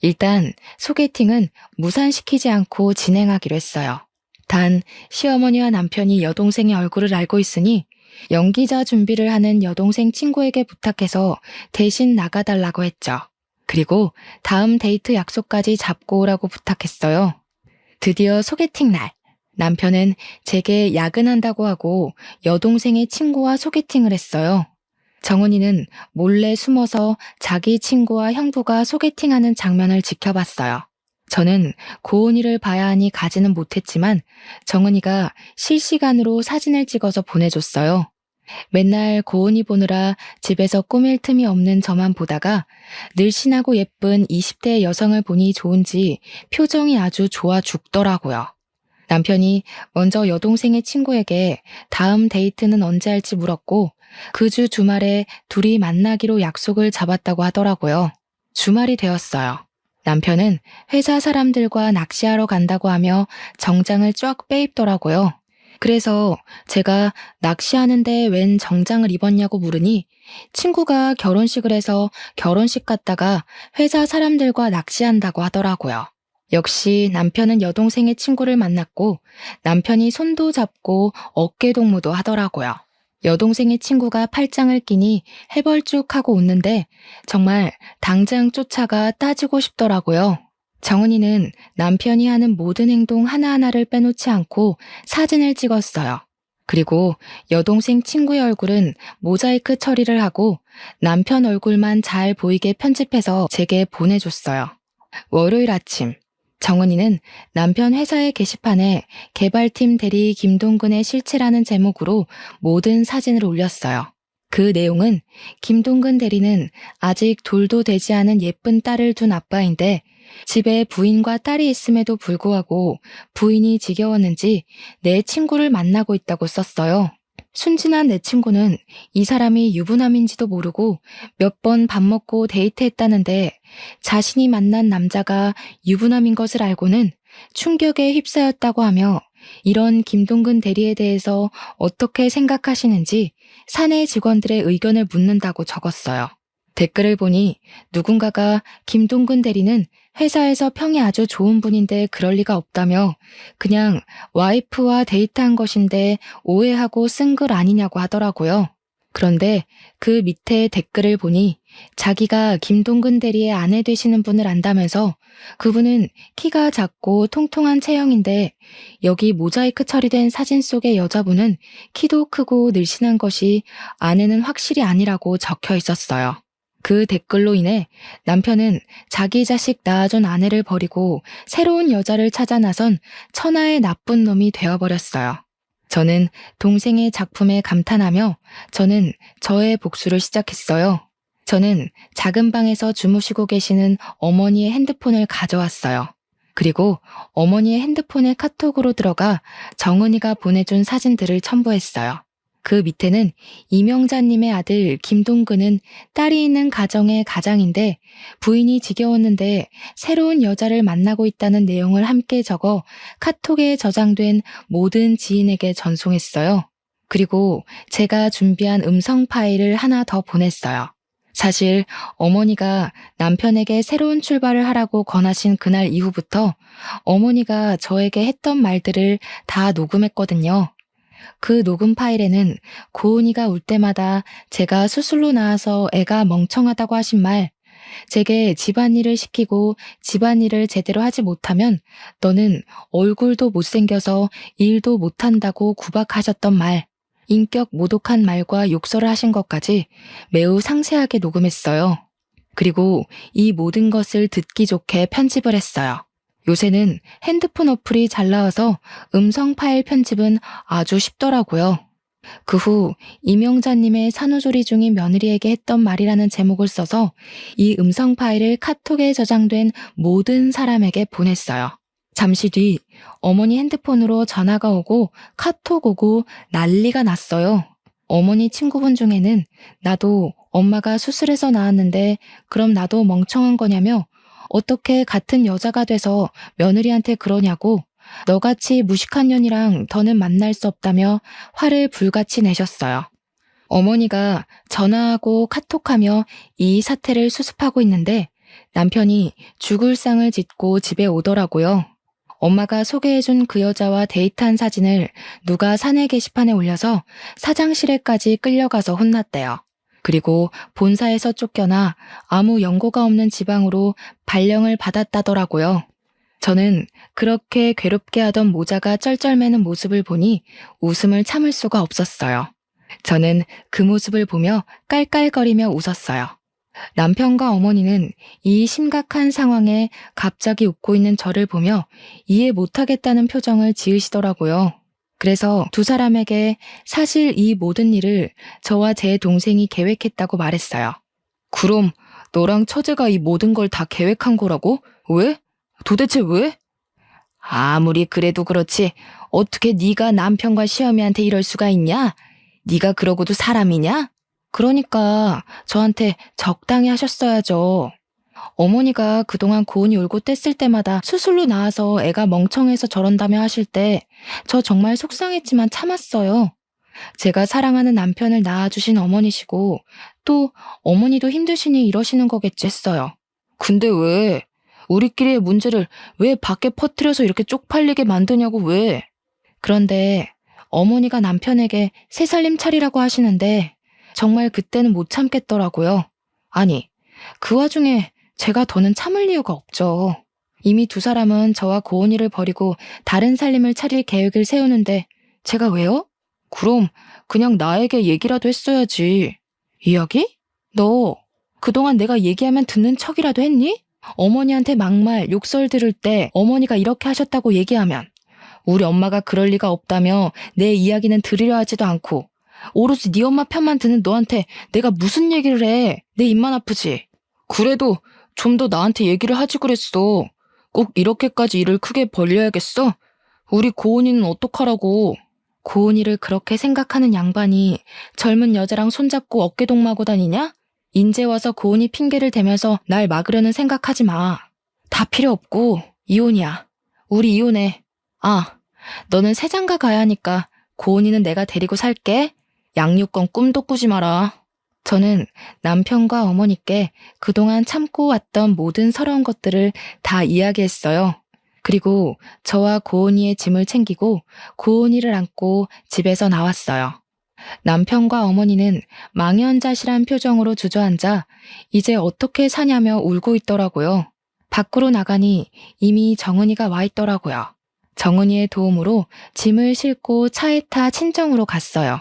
일단 소개팅은 무산시키지 않고 진행하기로 했어요. 단 시어머니와 남편이 여동생의 얼굴을 알고 있으니 연기자 준비를 하는 여동생 친구에게 부탁해서 대신 나가달라고 했죠. 그리고 다음 데이트 약속까지 잡고 오라고 부탁했어요. 드디어 소개팅 날. 남편은 제게 야근한다고 하고 여동생의 친구와 소개팅을 했어요. 정은이는 몰래 숨어서 자기 친구와 형부가 소개팅하는 장면을 지켜봤어요. 저는 고은이를 봐야 하니 가지는 못했지만 정은이가 실시간으로 사진을 찍어서 보내줬어요. 맨날 고은이 보느라 집에서 꾸밀 틈이 없는 저만 보다가 늘씬하고 예쁜 20대 여성을 보니 좋은지 표정이 아주 좋아 죽더라고요. 남편이 먼저 여동생의 친구에게 다음 데이트는 언제 할지 물었고 그 주 주말에 둘이 만나기로 약속을 잡았다고 하더라고요. 주말이 되었어요. 남편은 회사 사람들과 낚시하러 간다고 하며 정장을 쫙 빼입더라고요. 그래서 제가 낚시하는데 웬 정장을 입었냐고 물으니 친구가 결혼식을 해서 결혼식 갔다가 회사 사람들과 낚시한다고 하더라고요. 역시 남편은 여동생의 친구를 만났고 남편이 손도 잡고 어깨 동무도 하더라고요. 여동생의 친구가 팔짱을 끼니 해벌쭉하고 웃는데 정말 당장 쫓아가 따지고 싶더라고요. 정은이는 남편이 하는 모든 행동 하나하나를 빼놓지 않고 사진을 찍었어요. 그리고 여동생 친구의 얼굴은 모자이크 처리를 하고 남편 얼굴만 잘 보이게 편집해서 제게 보내줬어요. 월요일 아침 정은이는 남편 회사의 게시판에 개발팀 대리 김동근의 실체라는 제목으로 모든 사진을 올렸어요. 그 내용은 김동근 대리는 아직 돌도 되지 않은 예쁜 딸을 둔 아빠인데 집에 부인과 딸이 있음에도 불구하고 부인이 지겨웠는지 내 친구를 만나고 있다고 썼어요. 순진한 내 친구는 이 사람이 유부남인지도 모르고 몇 번 밥 먹고 데이트했다는데 자신이 만난 남자가 유부남인 것을 알고는 충격에 휩싸였다고 하며 이런 김동근 대리에 대해서 어떻게 생각하시는지 사내 직원들의 의견을 묻는다고 적었어요. 댓글을 보니 누군가가 김동근 대리는 회사에서 평이 아주 좋은 분인데 그럴 리가 없다며 그냥 와이프와 데이트한 것인데 오해하고 쓴 글 아니냐고 하더라고요. 그런데 그 밑에 댓글을 보니 자기가 김동근 대리의 아내 되시는 분을 안다면서 그분은 키가 작고 통통한 체형인데 여기 모자이크 처리된 사진 속의 여자분은 키도 크고 늘씬한 것이 아내는 확실히 아니라고 적혀 있었어요. 그 댓글로 인해 남편은 자기 자식 낳아준 아내를 버리고 새로운 여자를 찾아 나선 천하의 나쁜 놈이 되어버렸어요. 저는 동생의 작품에 감탄하며 저는 저의 복수를 시작했어요. 저는 작은 방에서 주무시고 계시는 어머니의 핸드폰을 가져왔어요. 그리고 어머니의 핸드폰에 카톡으로 들어가 정은이가 보내준 사진들을 첨부했어요. 그 밑에는 이명자님의 아들 김동근은 딸이 있는 가정의 가장인데 부인이 지겨웠는데 새로운 여자를 만나고 있다는 내용을 함께 적어 카톡에 저장된 모든 지인에게 전송했어요. 그리고 제가 준비한 음성 파일을 하나 더 보냈어요. 사실 어머니가 남편에게 새로운 출발을 하라고 권하신 그날 이후부터 어머니가 저에게 했던 말들을 다 녹음했거든요. 그 녹음 파일에는 고은이가 울 때마다 제가 수술로 나와서 애가 멍청하다고 하신 말, 제게 집안일을 시키고 집안일을 제대로 하지 못하면 너는 얼굴도 못생겨서 일도 못한다고 구박하셨던 말, 인격 모독한 말과 욕설을 하신 것까지 매우 상세하게 녹음했어요. 그리고 이 모든 것을 듣기 좋게 편집을 했어요. 요새는 핸드폰 어플이 잘 나와서 음성 파일 편집은 아주 쉽더라고요. 그 후 이명자님의 산후조리 중인 며느리에게 했던 말이라는 제목을 써서 이 음성 파일을 카톡에 저장된 모든 사람에게 보냈어요. 잠시 뒤 어머니 핸드폰으로 전화가 오고 카톡 오고 난리가 났어요. 어머니 친구분 중에는 나도 엄마가 수술해서 나왔는데 그럼 나도 멍청한 거냐며 어떻게 같은 여자가 돼서 며느리한테 그러냐고 너같이 무식한 년이랑 더는 만날 수 없다며 화를 불같이 내셨어요. 어머니가 전화하고 카톡하며 이 사태를 수습하고 있는데 남편이 죽을 상을 짓고 집에 오더라고요. 엄마가 소개해준 그 여자와 데이트한 사진을 누가 사내 게시판에 올려서 사장실에까지 끌려가서 혼났대요. 그리고 본사에서 쫓겨나 아무 연고가 없는 지방으로 발령을 받았다더라고요. 저는 그렇게 괴롭게 하던 모자가 쩔쩔매는 모습을 보니 웃음을 참을 수가 없었어요. 저는 그 모습을 보며 깔깔거리며 웃었어요. 남편과 어머니는 이 심각한 상황에 갑자기 웃고 있는 저를 보며 이해 못하겠다는 표정을 지으시더라고요. 그래서 두 사람에게 사실 이 모든 일을 저와 제 동생이 계획했다고 말했어요. 그럼 너랑 처제가 이 모든 걸 다 계획한 거라고? 왜? 도대체 왜? 아무리 그래도 그렇지 어떻게 네가 남편과 시어미한테 이럴 수가 있냐? 네가 그러고도 사람이냐? 그러니까 저한테 적당히 하셨어야죠. 어머니가 그동안 고은이 울고 뗐을 때마다 수술로 나와서 애가 멍청해서 저런다며 하실 때 저 정말 속상했지만 참았어요. 제가 사랑하는 남편을 낳아주신 어머니시고 또 어머니도 힘드시니 이러시는 거겠지 했어요. 근데 왜? 우리끼리의 문제를 왜 밖에 퍼뜨려서 이렇게 쪽팔리게 만드냐고 왜? 그런데 어머니가 남편에게 새살림 차리라고 하시는데 정말 그때는 못 참겠더라고요. 아니, 그 와중에 제가 더는 참을 이유가 없죠. 이미 두 사람은 저와 고은이를 버리고 다른 살림을 차릴 계획을 세우는데 제가 왜요? 그럼 그냥 나에게 얘기라도 했어야지. 이야기? 너 그동안 내가 얘기하면 듣는 척이라도 했니? 어머니한테 막말, 욕설 들을 때 어머니가 이렇게 하셨다고 얘기하면 우리 엄마가 그럴 리가 없다며 내 이야기는 들으려 하지도 않고 오로지 네 엄마 편만 드는 너한테 내가 무슨 얘기를 해. 내 입만 아프지. 그래도 좀 더 나한테 얘기를 하지 그랬어. 꼭 이렇게까지 일을 크게 벌려야겠어? 우리 고은이는 어떡하라고. 고은이를 그렇게 생각하는 양반이 젊은 여자랑 손잡고 어깨동무하고 다니냐? 인제 와서 고은이 핑계를 대면서 날 막으려는 생각하지 마. 다 필요 없고 이혼이야. 우리 이혼해. 아, 너는 새장가 가야 하니까 고은이는 내가 데리고 살게. 양육권 꿈도 꾸지 마라. 저는 남편과 어머니께 그동안 참고 왔던 모든 서러운 것들을 다 이야기했어요. 그리고 저와 고은이의 짐을 챙기고 고은이를 안고 집에서 나왔어요. 남편과 어머니는 망연자실한 표정으로 주저앉아 이제 어떻게 사냐며 울고 있더라고요. 밖으로 나가니 이미 정은이가 와 있더라고요. 정은이의 도움으로 짐을 싣고 차에 타 친정으로 갔어요.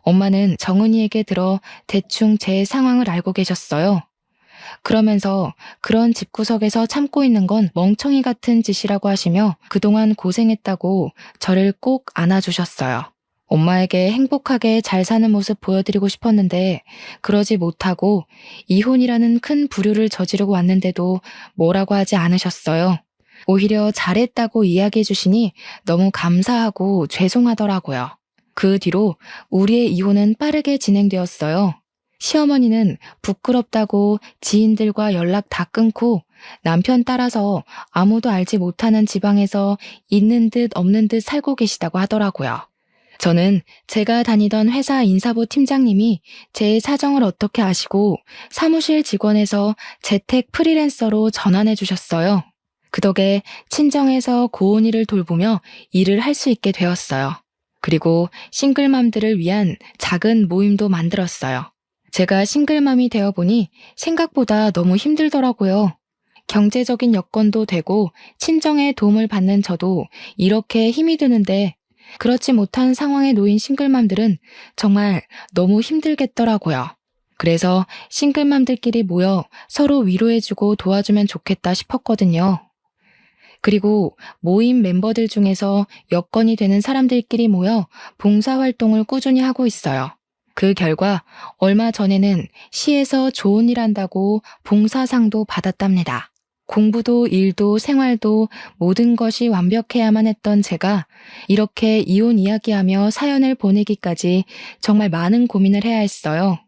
엄마는 정은이에게 들어 대충 제 상황을 알고 계셨어요. 그러면서 그런 집구석에서 참고 있는 건 멍청이 같은 짓이라고 하시며 그동안 고생했다고 저를 꼭 안아주셨어요. 엄마에게 행복하게 잘 사는 모습 보여드리고 싶었는데 그러지 못하고 이혼이라는 큰 부류를 저지르고 왔는데도 뭐라고 하지 않으셨어요. 오히려 잘했다고 이야기해 주시니 너무 감사하고 죄송하더라고요. 그 뒤로 우리의 이혼은 빠르게 진행되었어요. 시어머니는 부끄럽다고 지인들과 연락 다 끊고 남편 따라서 아무도 알지 못하는 지방에서 있는 듯 없는 듯 살고 계시다고 하더라고요. 저는 제가 다니던 회사 인사부 팀장님이 제 사정을 어떻게 아시고 사무실 직원에서 재택 프리랜서로 전환해 주셨어요. 그 덕에 친정에서 고은이를 돌보며 일을 할 수 있게 되었어요. 그리고 싱글맘들을 위한 작은 모임도 만들었어요. 제가 싱글맘이 되어보니 생각보다 너무 힘들더라고요. 경제적인 여건도 되고 친정의 도움을 받는 저도 이렇게 힘이 드는데 그렇지 못한 상황에 놓인 싱글맘들은 정말 너무 힘들겠더라고요. 그래서 싱글맘들끼리 모여 서로 위로해주고 도와주면 좋겠다 싶었거든요. 그리고 모임 멤버들 중에서 여건이 되는 사람들끼리 모여 봉사활동을 꾸준히 하고 있어요. 그 결과 얼마 전에는 시에서 좋은 일 한다고 봉사상도 받았답니다. 공부도 일도 생활도 모든 것이 완벽해야만 했던 제가 이렇게 이혼 이야기하며 사연을 보내기까지 정말 많은 고민을 해야 했어요.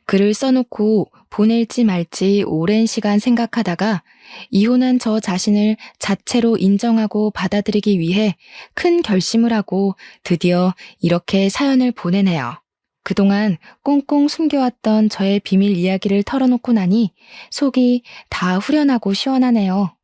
글을 써놓고 보낼지 말지 오랜 시간 생각하다가 이혼한 저 자신을 자체로 인정하고 받아들이기 위해 큰 결심을 하고 드디어 이렇게 사연을 보내네요. 그동안 꽁꽁 숨겨왔던 저의 비밀 이야기를 털어놓고 나니 속이 다 후련하고 시원하네요.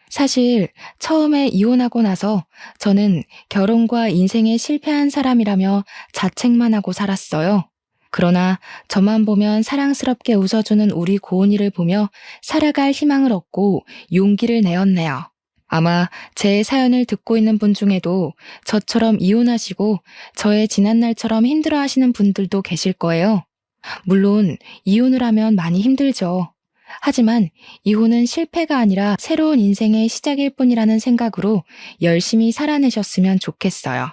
사실 처음에 이혼하고 나서 저는 결혼과 인생에 실패한 사람이라며 자책만 하고 살았어요. 그러나 저만 보면 사랑스럽게 웃어주는 우리 고은이를 보며 살아갈 희망을 얻고 용기를 내었네요. 아마 제 사연을 듣고 있는 분 중에도 저처럼 이혼하시고 저의 지난날처럼 힘들어하시는 분들도 계실 거예요. 물론 이혼을 하면 많이 힘들죠. 하지만 이혼은 실패가 아니라 새로운 인생의 시작일 뿐이라는 생각으로 열심히 살아내셨으면 좋겠어요.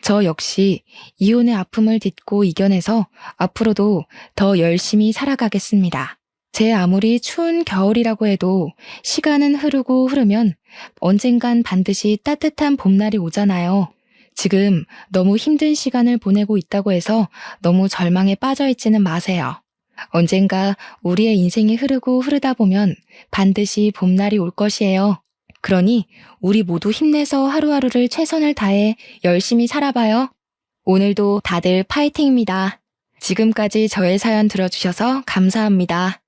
저 역시 이혼의 아픔을 딛고 이겨내서 앞으로도 더 열심히 살아가겠습니다. 제 아무리 추운 겨울이라고 해도 시간은 흐르고 흐르면 언젠간 반드시 따뜻한 봄날이 오잖아요. 지금 너무 힘든 시간을 보내고 있다고 해서 너무 절망에 빠져 있지는 마세요. 언젠가 우리의 인생이 흐르고 흐르다 보면 반드시 봄날이 올 것이에요. 그러니 우리 모두 힘내서 하루하루를 최선을 다해 열심히 살아봐요. 오늘도 다들 파이팅입니다. 지금까지 저의 사연 들어주셔서 감사합니다.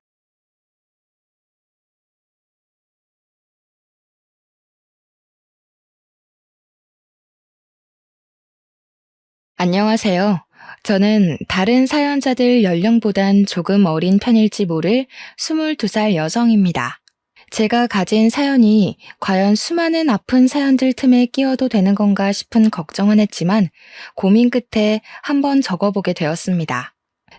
안녕하세요. 저는 다른 사연자들 연령보단 조금 어린 편일지 모를 22살 여성입니다. 제가 가진 사연이 과연 수많은 아픈 사연들 틈에 끼워도 되는 건가 싶은 걱정은 했지만 고민 끝에 한번 적어보게 되었습니다.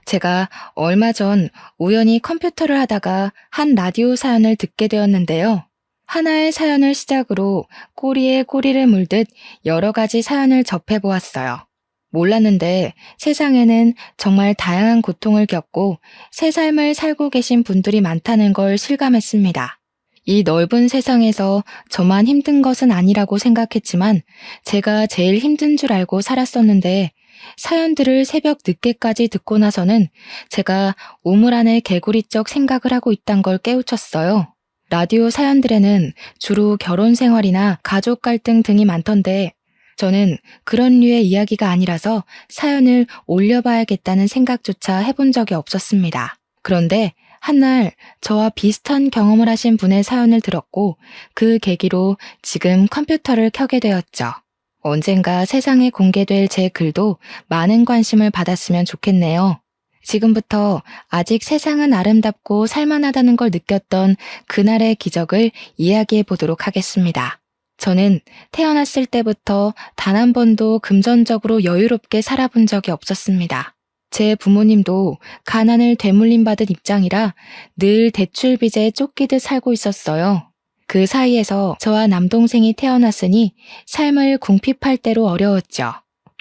제가 얼마 전 우연히 컴퓨터를 하다가 한 라디오 사연을 듣게 되었는데요. 하나의 사연을 시작으로 꼬리에 꼬리를 물듯 여러 가지 사연을 접해보았어요. 몰랐는데 세상에는 정말 다양한 고통을 겪고 새 삶을 살고 계신 분들이 많다는 걸 실감했습니다. 이 넓은 세상에서 저만 힘든 것은 아니라고 생각했지만 제가 제일 힘든 줄 알고 살았었는데 사연들을 새벽 늦게까지 듣고 나서는 제가 우물 안에 개구리적 생각을 하고 있단 걸 깨우쳤어요. 라디오 사연들에는 주로 결혼 생활이나 가족 갈등 등이 많던데 저는 그런 류의 이야기가 아니라서 사연을 올려봐야겠다는 생각조차 해본 적이 없었습니다. 그런데 한날 저와 비슷한 경험을 하신 분의 사연을 들었고 그 계기로 지금 컴퓨터를 켜게 되었죠. 언젠가 세상에 공개될 제 글도 많은 관심을 받았으면 좋겠네요. 지금부터 아직 세상은 아름답고 살만하다는 걸 느꼈던 그날의 기적을 이야기해 보도록 하겠습니다. 저는 태어났을 때부터 단 한 번도 금전적으로 여유롭게 살아본 적이 없었습니다. 제 부모님도 가난을 되물림받은 입장이라 늘 대출빚에 쫓기듯 살고 있었어요. 그 사이에서 저와 남동생이 태어났으니 삶을 궁핍할 대로 어려웠죠.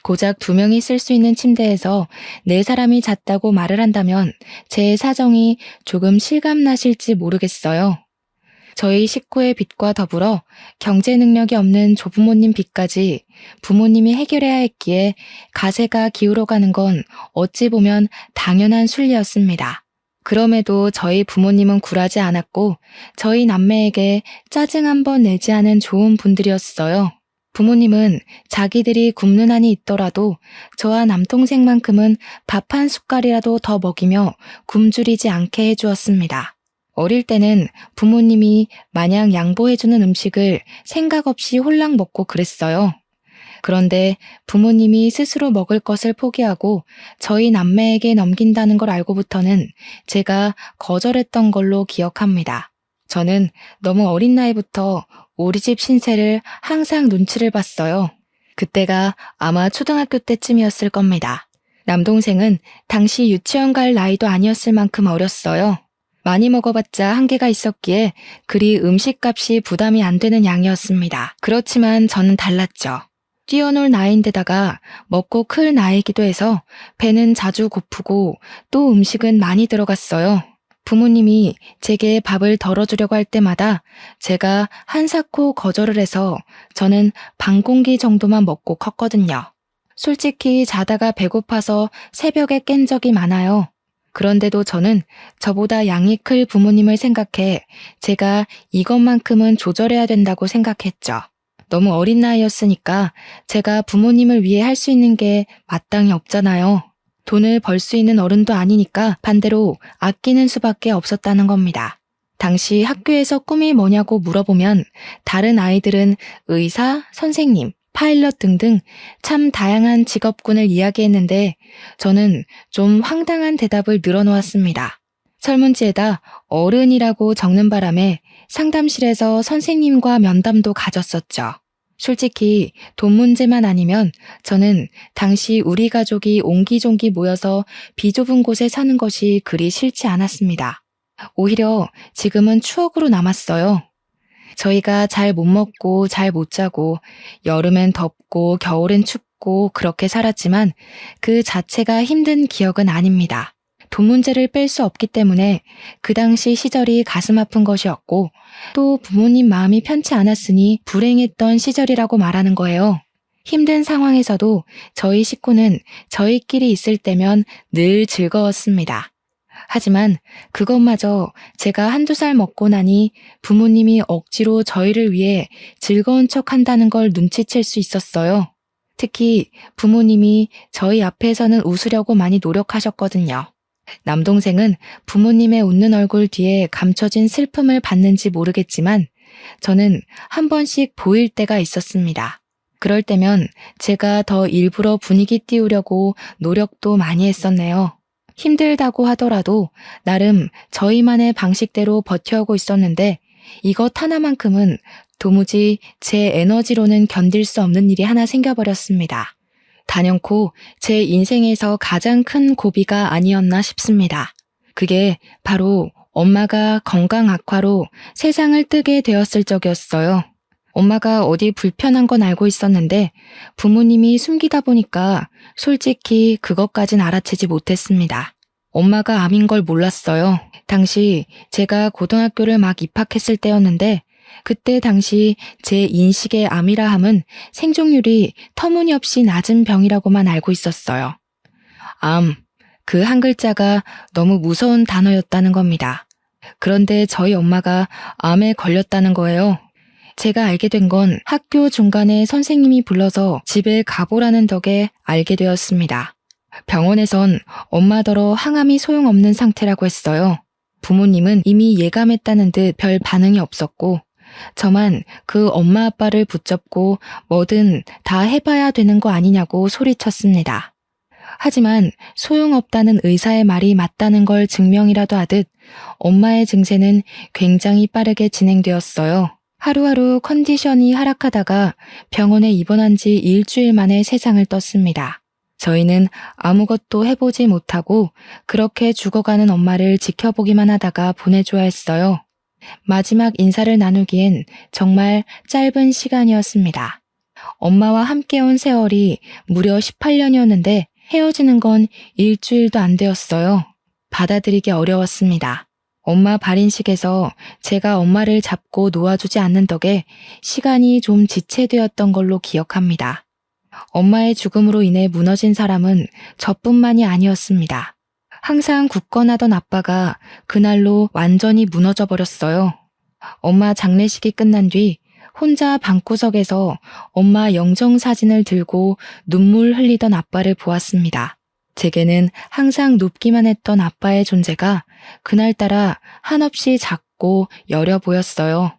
고작 2명이 쓸 수 있는 침대에서 4사람이 잤다고 말을 한다면 제 사정이 조금 실감나실지 모르겠어요. 저희 식구의 빚과 더불어 경제 능력이 없는 조부모님 빚까지 부모님이 해결해야 했기에 가세가 기울어가는 건 어찌 보면 당연한 순리였습니다. 그럼에도 저희 부모님은 굴하지 않았고 저희 남매에게 짜증 한 번 내지 않은 좋은 분들이었어요. 부모님은 자기들이 굶는 한이 있더라도 저와 남동생만큼은 밥 한 숟갈이라도 더 먹이며 굶주리지 않게 해주었습니다. 어릴 때는 부모님이 마냥 양보해주는 음식을 생각 없이 홀랑 먹고 그랬어요. 그런데 부모님이 스스로 먹을 것을 포기하고 저희 남매에게 넘긴다는 걸 알고부터는 제가 거절했던 걸로 기억합니다. 저는 너무 어린 나이부터 우리 집 신세를 항상 눈치를 봤어요. 그때가 아마 초등학교 때쯤이었을 겁니다. 남동생은 당시 유치원 갈 나이도 아니었을 만큼 어렸어요. 많이 먹어봤자 한계가 있었기에 그리 음식값이 부담이 안 되는 양이었습니다. 그렇지만 저는 달랐죠. 뛰어놀 나이인데다가 먹고 클 나이기도 해서 배는 자주 고프고 또 음식은 많이 들어갔어요. 부모님이 제게 밥을 덜어주려고 할 때마다 제가 한사코 거절을 해서 저는 반 공기 정도만 먹고 컸거든요. 솔직히 자다가 배고파서 새벽에 깬 적이 많아요. 그런데도 저는 저보다 양이 클 부모님을 생각해 제가 이것만큼은 조절해야 된다고 생각했죠. 너무 어린 나이였으니까 제가 부모님을 위해 할 수 있는 게 마땅히 없잖아요. 돈을 벌 수 있는 어른도 아니니까 반대로 아끼는 수밖에 없었다는 겁니다. 당시 학교에서 꿈이 뭐냐고 물어보면 다른 아이들은 의사, 선생님, 파일럿 등등 참 다양한 직업군을 이야기했는데 저는 좀 황당한 대답을 늘어놓았습니다. 설문지에다 어른이라고 적는 바람에 상담실에서 선생님과 면담도 가졌었죠. 솔직히 돈 문제만 아니면 저는 당시 우리 가족이 옹기종기 모여서 비좁은 곳에 사는 것이 그리 싫지 않았습니다. 오히려 지금은 추억으로 남았어요. 저희가 잘 못 먹고 잘 못 자고 여름엔 덥고 겨울엔 춥고 그렇게 살았지만 그 자체가 힘든 기억은 아닙니다. 돈 문제를 뺄 수 없기 때문에 그 당시 시절이 가슴 아픈 것이었고 또 부모님 마음이 편치 않았으니 불행했던 시절이라고 말하는 거예요. 힘든 상황에서도 저희 식구는 저희끼리 있을 때면 늘 즐거웠습니다. 하지만 그것마저 제가 1~2살 먹고 나니 부모님이 억지로 저희를 위해 즐거운 척 한다는 걸 눈치챌 수 있었어요. 특히 부모님이 저희 앞에서는 웃으려고 많이 노력하셨거든요. 남동생은 부모님의 웃는 얼굴 뒤에 감춰진 슬픔을 봤는지 모르겠지만 저는 한 번씩 보일 때가 있었습니다. 그럴 때면 제가 더 일부러 분위기 띄우려고 노력도 많이 했었네요. 힘들다고 하더라도 나름 저희만의 방식대로 버텨오고 있었는데 이것 하나만큼은 도무지 제 에너지로는 견딜 수 없는 일이 하나 생겨버렸습니다. 단연코 제 인생에서 가장 큰 고비가 아니었나 싶습니다. 그게 바로 엄마가 건강 악화로 세상을 뜨게 되었을 적이었어요. 엄마가 어디 불편한 건 알고 있었는데 부모님이 숨기다 보니까 솔직히 그것까진 알아채지 못했습니다. 엄마가 암인 걸 몰랐어요. 당시 제가 고등학교를 막 입학했을 때였는데 그때 당시 제 인식의 암이라 함은 생존율이 터무니없이 낮은 병이라고만 알고 있었어요. 암, 그 한 글자가 너무 무서운 단어였다는 겁니다. 그런데 저희 엄마가 암에 걸렸다는 거예요. 제가 알게 된 건 학교 중간에 선생님이 불러서 집에 가보라는 덕에 알게 되었습니다. 병원에선 엄마더러 항암이 소용없는 상태라고 했어요. 부모님은 이미 예감했다는 듯 별 반응이 없었고 저만 그 엄마 아빠를 붙잡고 뭐든 다 해봐야 되는 거 아니냐고 소리쳤습니다. 하지만 소용없다는 의사의 말이 맞다는 걸 증명이라도 하듯 엄마의 증세는 굉장히 빠르게 진행되었어요. 하루하루 컨디션이 하락하다가 병원에 입원한 지 일주일 만에 세상을 떴습니다. 저희는 아무것도 해보지 못하고 그렇게 죽어가는 엄마를 지켜보기만 하다가 보내줘야 했어요. 마지막 인사를 나누기엔 정말 짧은 시간이었습니다. 엄마와 함께 온 세월이 무려 18년이었는데 헤어지는 건 일주일도 안 되었어요. 받아들이기 어려웠습니다. 엄마 발인식에서 제가 엄마를 잡고 놓아주지 않는 덕에 시간이 좀 지체되었던 걸로 기억합니다. 엄마의 죽음으로 인해 무너진 사람은 저뿐만이 아니었습니다. 항상 굳건하던 아빠가 그날로 완전히 무너져 버렸어요. 엄마 장례식이 끝난 뒤 혼자 방구석에서 엄마 영정 사진을 들고 눈물 흘리던 아빠를 보았습니다. 제게는 항상 눕기만 했던 아빠의 존재가 그날따라 한없이 작고 여려 보였어요.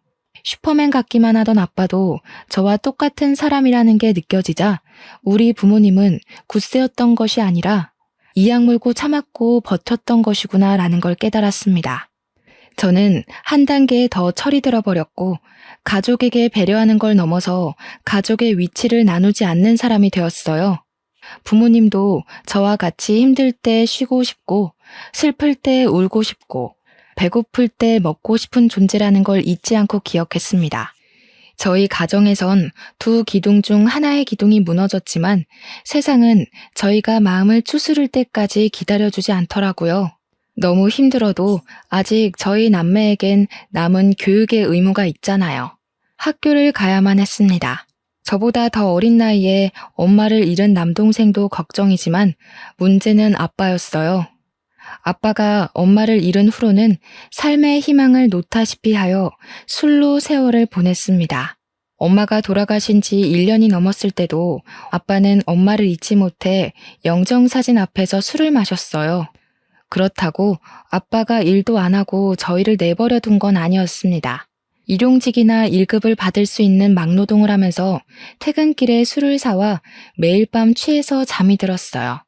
슈퍼맨 같기만 하던 아빠도 저와 똑같은 사람이라는 게 느껴지자 우리 부모님은 굳세였던 것이 아니라 이악 물고 참았고 버텼던 것이구나라는 걸 깨달았습니다. 저는 한 단계 더 철이 들어버렸고 가족에게 배려하는 걸 넘어서 가족의 위치를 나누지 않는 사람이 되었어요. 부모님도 저와 같이 힘들 때 쉬고 싶고 슬플 때 울고 싶고 배고플 때 먹고 싶은 존재라는 걸 잊지 않고 기억했습니다. 저희 가정에선 두 기둥 중 하나의 기둥이 무너졌지만 세상은 저희가 마음을 추스를 때까지 기다려주지 않더라고요. 너무 힘들어도 아직 저희 남매에겐 남은 교육의 의무가 있잖아요. 학교를 가야만 했습니다. 저보다 더 어린 나이에 엄마를 잃은 남동생도 걱정이지만 문제는 아빠였어요. 아빠가 엄마를 잃은 후로는 삶의 희망을 놓다시피 하여 술로 세월을 보냈습니다. 엄마가 돌아가신 지 1년이 넘었을 때도 아빠는 엄마를 잊지 못해 영정사진 앞에서 술을 마셨어요. 그렇다고 아빠가 일도 안 하고 저희를 내버려 둔 건 아니었습니다. 일용직이나 1급을 받을 수 있는 막노동을 하면서 퇴근길에 술을 사와 매일 밤 취해서 잠이 들었어요.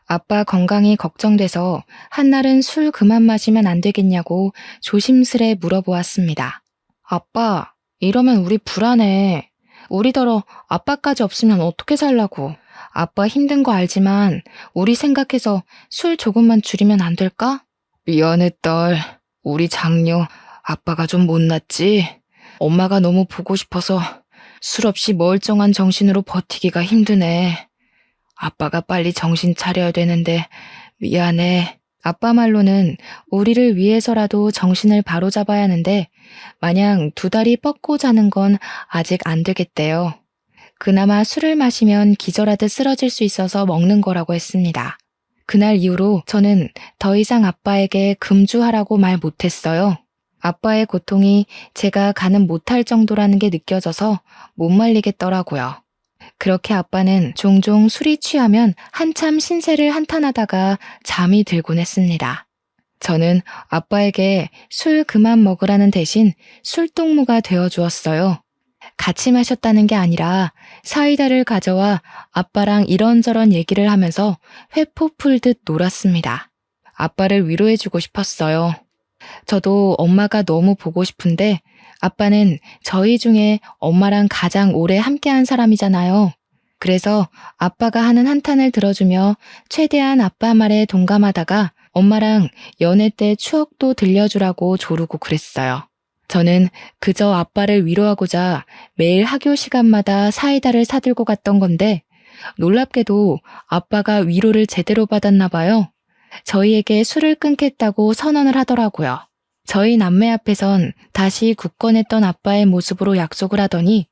아빠 건강이 걱정돼서 한날은 술 그만 마시면 안 되겠냐고 조심스레 물어보았습니다. 아빠, 이러면 우리 불안해. 우리더러 아빠까지 없으면 어떻게 살라고. 아빠 힘든 거 알지만 우리 생각해서 술 조금만 줄이면 안 될까? 미안해 딸. 우리 장녀 아빠가 좀 못났지? 엄마가 너무 보고 싶어서 술 없이 멀쩡한 정신으로 버티기가 힘드네. 아빠가 빨리 정신 차려야 되는데 미안해. 아빠 말로는 우리를 위해서라도 정신을 바로잡아야 하는데 마냥 두 다리 뻗고 자는 건 아직 안 되겠대요. 그나마 술을 마시면 기절하듯 쓰러질 수 있어서 먹는 거라고 했습니다. 그날 이후로 저는 더 이상 아빠에게 금주하라고 말 못했어요. 아빠의 고통이 제가 가늠 못할 정도라는 게 느껴져서 못 말리겠더라고요. 그렇게 아빠는 종종 술이 취하면 한참 신세를 한탄하다가 잠이 들곤 했습니다. 저는 아빠에게 술 그만 먹으라는 대신 술동무가 되어주었어요. 같이 마셨다는 게 아니라 사이다를 가져와 아빠랑 이런저런 얘기를 하면서 회포 풀듯 놀았습니다. 아빠를 위로해주고 싶었어요. 저도 엄마가 너무 보고 싶은데 아빠는 저희 중에 엄마랑 가장 오래 함께한 사람이잖아요. 그래서 아빠가 하는 한탄을 들어주며 최대한 아빠 말에 동감하다가 엄마랑 연애 때 추억도 들려주라고 조르고 그랬어요. 저는 그저 아빠를 위로하고자 매일 학교 시간마다 사이다를 사들고 갔던 건데 놀랍게도 아빠가 위로를 제대로 받았나 봐요. 저희에게 술을 끊겠다고 선언을 하더라고요. 저희 남매 앞에선 다시 굳건했던 아빠의 모습으로 약속을 하더니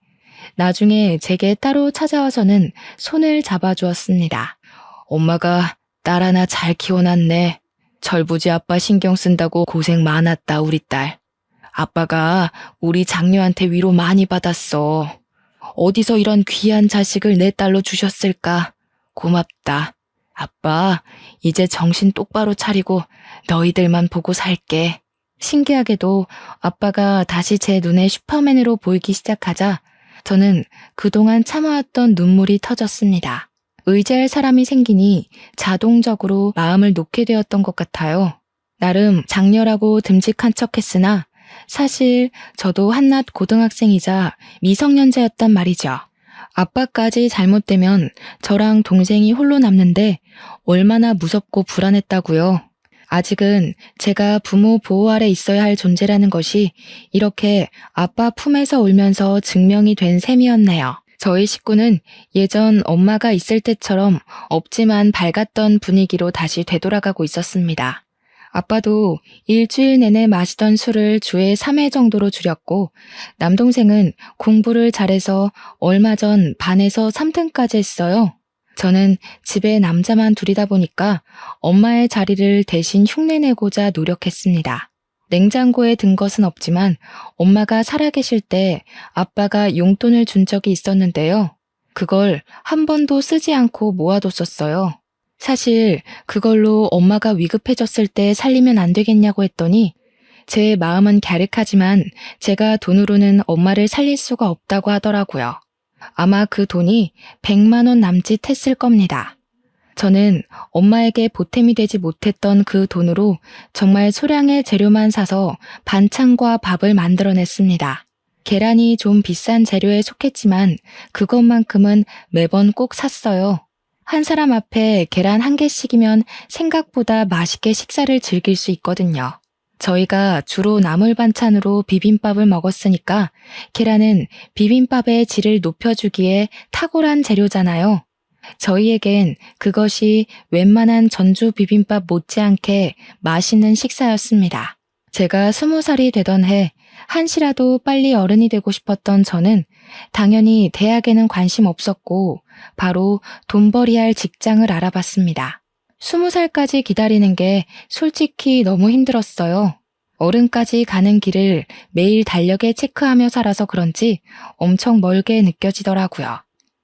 나중에 제게 따로 찾아와서는 손을 잡아주었습니다. 엄마가 딸 하나 잘 키워놨네. 철부지 아빠 신경 쓴다고 고생 많았다 우리 딸. 아빠가 우리 장녀한테 위로 많이 받았어. 어디서 이런 귀한 자식을 내 딸로 주셨을까? 고맙다. 아빠, 이제 정신 똑바로 차리고 너희들만 보고 살게. 신기하게도 아빠가 다시 제 눈에 슈퍼맨으로 보이기 시작하자 저는 그동안 참아왔던 눈물이 터졌습니다. 의지할 사람이 생기니 자동적으로 마음을 놓게 되었던 것 같아요. 나름 장녀라고 듬직한 척했으나 사실 저도 한낱 고등학생이자 미성년자였단 말이죠. 아빠까지 잘못되면 저랑 동생이 홀로 남는데 얼마나 무섭고 불안했다고요. 아직은 제가 부모 보호 아래 있어야 할 존재라는 것이 이렇게 아빠 품에서 울면서 증명이 된 셈이었네요. 저희 식구는 예전 엄마가 있을 때처럼 없지만 밝았던 분위기로 다시 되돌아가고 있었습니다. 아빠도 일주일 내내 마시던 술을 주에 3회 정도로 줄였고, 남동생은 공부를 잘해서 얼마 전 반에서 3등까지 했어요. 저는 집에 남자만 둘이다 보니까 엄마의 자리를 대신 흉내내고자 노력했습니다. 냉장고에 든 것은 없지만 엄마가 살아계실 때 아빠가 용돈을 준 적이 있었는데요. 그걸 한 번도 쓰지 않고 모아뒀었어요. 사실 그걸로 엄마가 위급해졌을 때 살리면 안 되겠냐고 했더니 제 마음은 갸륵하지만 제가 돈으로는 엄마를 살릴 수가 없다고 하더라고요. 아마 그 돈이 100만 원 남짓 했을 겁니다. 저는 엄마에게 보탬이 되지 못했던 그 돈으로 정말 소량의 재료만 사서 반찬과 밥을 만들어냈습니다. 계란이 좀 비싼 재료에 속했지만 그것만큼은 매번 꼭 샀어요. 한 사람 앞에 계란 한 개씩이면 생각보다 맛있게 식사를 즐길 수 있거든요. 저희가 주로 나물 반찬으로 비빔밥을 먹었으니까 계란은 비빔밥의 질을 높여주기에 탁월한 재료잖아요. 저희에겐 그것이 웬만한 전주 비빔밥 못지않게 맛있는 식사였습니다. 제가 20살이 되던 해 한시라도 빨리 어른이 되고 싶었던 저는 당연히 대학에는 관심 없었고 바로 돈벌이할 직장을 알아봤습니다. 20살까지 기다리는 게 솔직히 너무 힘들었어요. 어른까지 가는 길을 매일 달력에 체크하며 살아서 그런지 엄청 멀게 느껴지더라고요.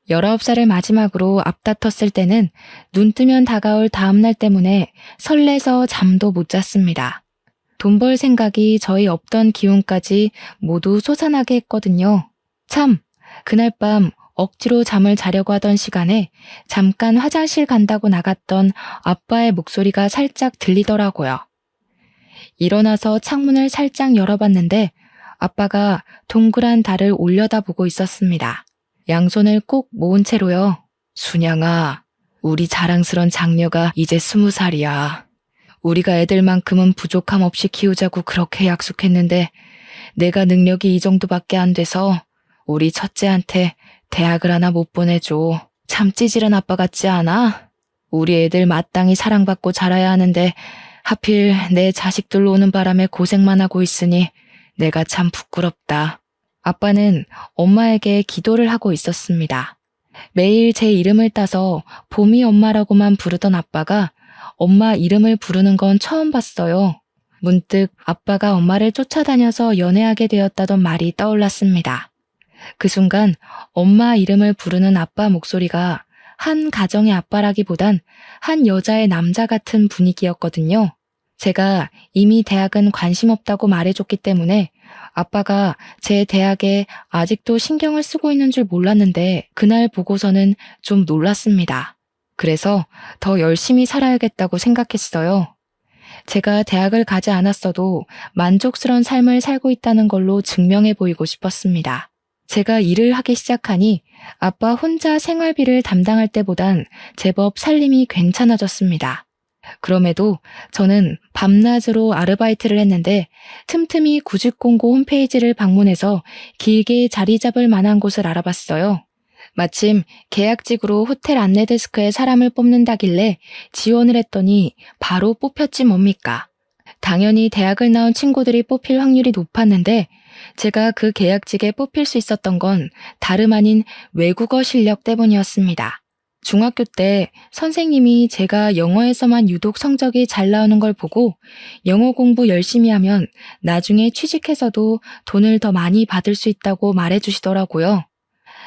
19살을 마지막으로 앞다퉜을 때는 눈 뜨면 다가올 다음날 때문에 설레서 잠도 못 잤습니다. 돈 벌 생각이 저희 없던 기운까지 모두 솟아나게 했거든요. 참, 그날 밤 억지로 잠을 자려고 하던 시간에 잠깐 화장실 간다고 나갔던 아빠의 목소리가 살짝 들리더라고요. 일어나서 창문을 살짝 열어봤는데 아빠가 동그란 달을 올려다보고 있었습니다. 양손을 꼭 모은 채로요. 순양아, 우리 자랑스런 장녀가 이제 20살이야. 우리가 애들만큼은 부족함 없이 키우자고 그렇게 약속했는데 내가 능력이 이 정도밖에 안 돼서 우리 첫째한테 대학을 하나 못 보내줘. 참 찌질한 아빠 같지 않아? 우리 애들 마땅히 사랑받고 자라야 하는데 하필 내 자식들로 오는 바람에 고생만 하고 있으니 내가 참 부끄럽다. 아빠는 엄마에게 기도를 하고 있었습니다. 매일 제 이름을 따서 봄이 엄마라고만 부르던 아빠가 엄마 이름을 부르는 건 처음 봤어요. 문득 아빠가 엄마를 쫓아다녀서 연애하게 되었다던 말이 떠올랐습니다. 그 순간 엄마 이름을 부르는 아빠 목소리가 한 가정의 아빠라기보단 한 여자의 남자 같은 분위기였거든요. 제가 이미 대학은 관심 없다고 말해줬기 때문에 아빠가 제 대학에 아직도 신경을 쓰고 있는 줄 몰랐는데 그날 보고서는 좀 놀랐습니다. 그래서 더 열심히 살아야겠다고 생각했어요. 제가 대학을 가지 않았어도 만족스러운 삶을 살고 있다는 걸로 증명해 보이고 싶었습니다. 제가 일을 하기 시작하니 아빠 혼자 생활비를 담당할 때보단 제법 살림이 괜찮아졌습니다. 그럼에도 저는 밤낮으로 아르바이트를 했는데 틈틈이 구직공고 홈페이지를 방문해서 길게 자리 잡을 만한 곳을 알아봤어요. 마침 계약직으로 호텔 안내데스크에 사람을 뽑는다길래 지원을 했더니 바로 뽑혔지 뭡니까. 당연히 대학을 나온 친구들이 뽑힐 확률이 높았는데 제가 그 계약직에 뽑힐 수 있었던 건 다름 아닌 외국어 실력 때문이었습니다. 중학교 때 선생님이 제가 영어에서만 유독 성적이 잘 나오는 걸 보고 영어 공부 열심히 하면 나중에 취직해서도 돈을 더 많이 받을 수 있다고 말해주시더라고요.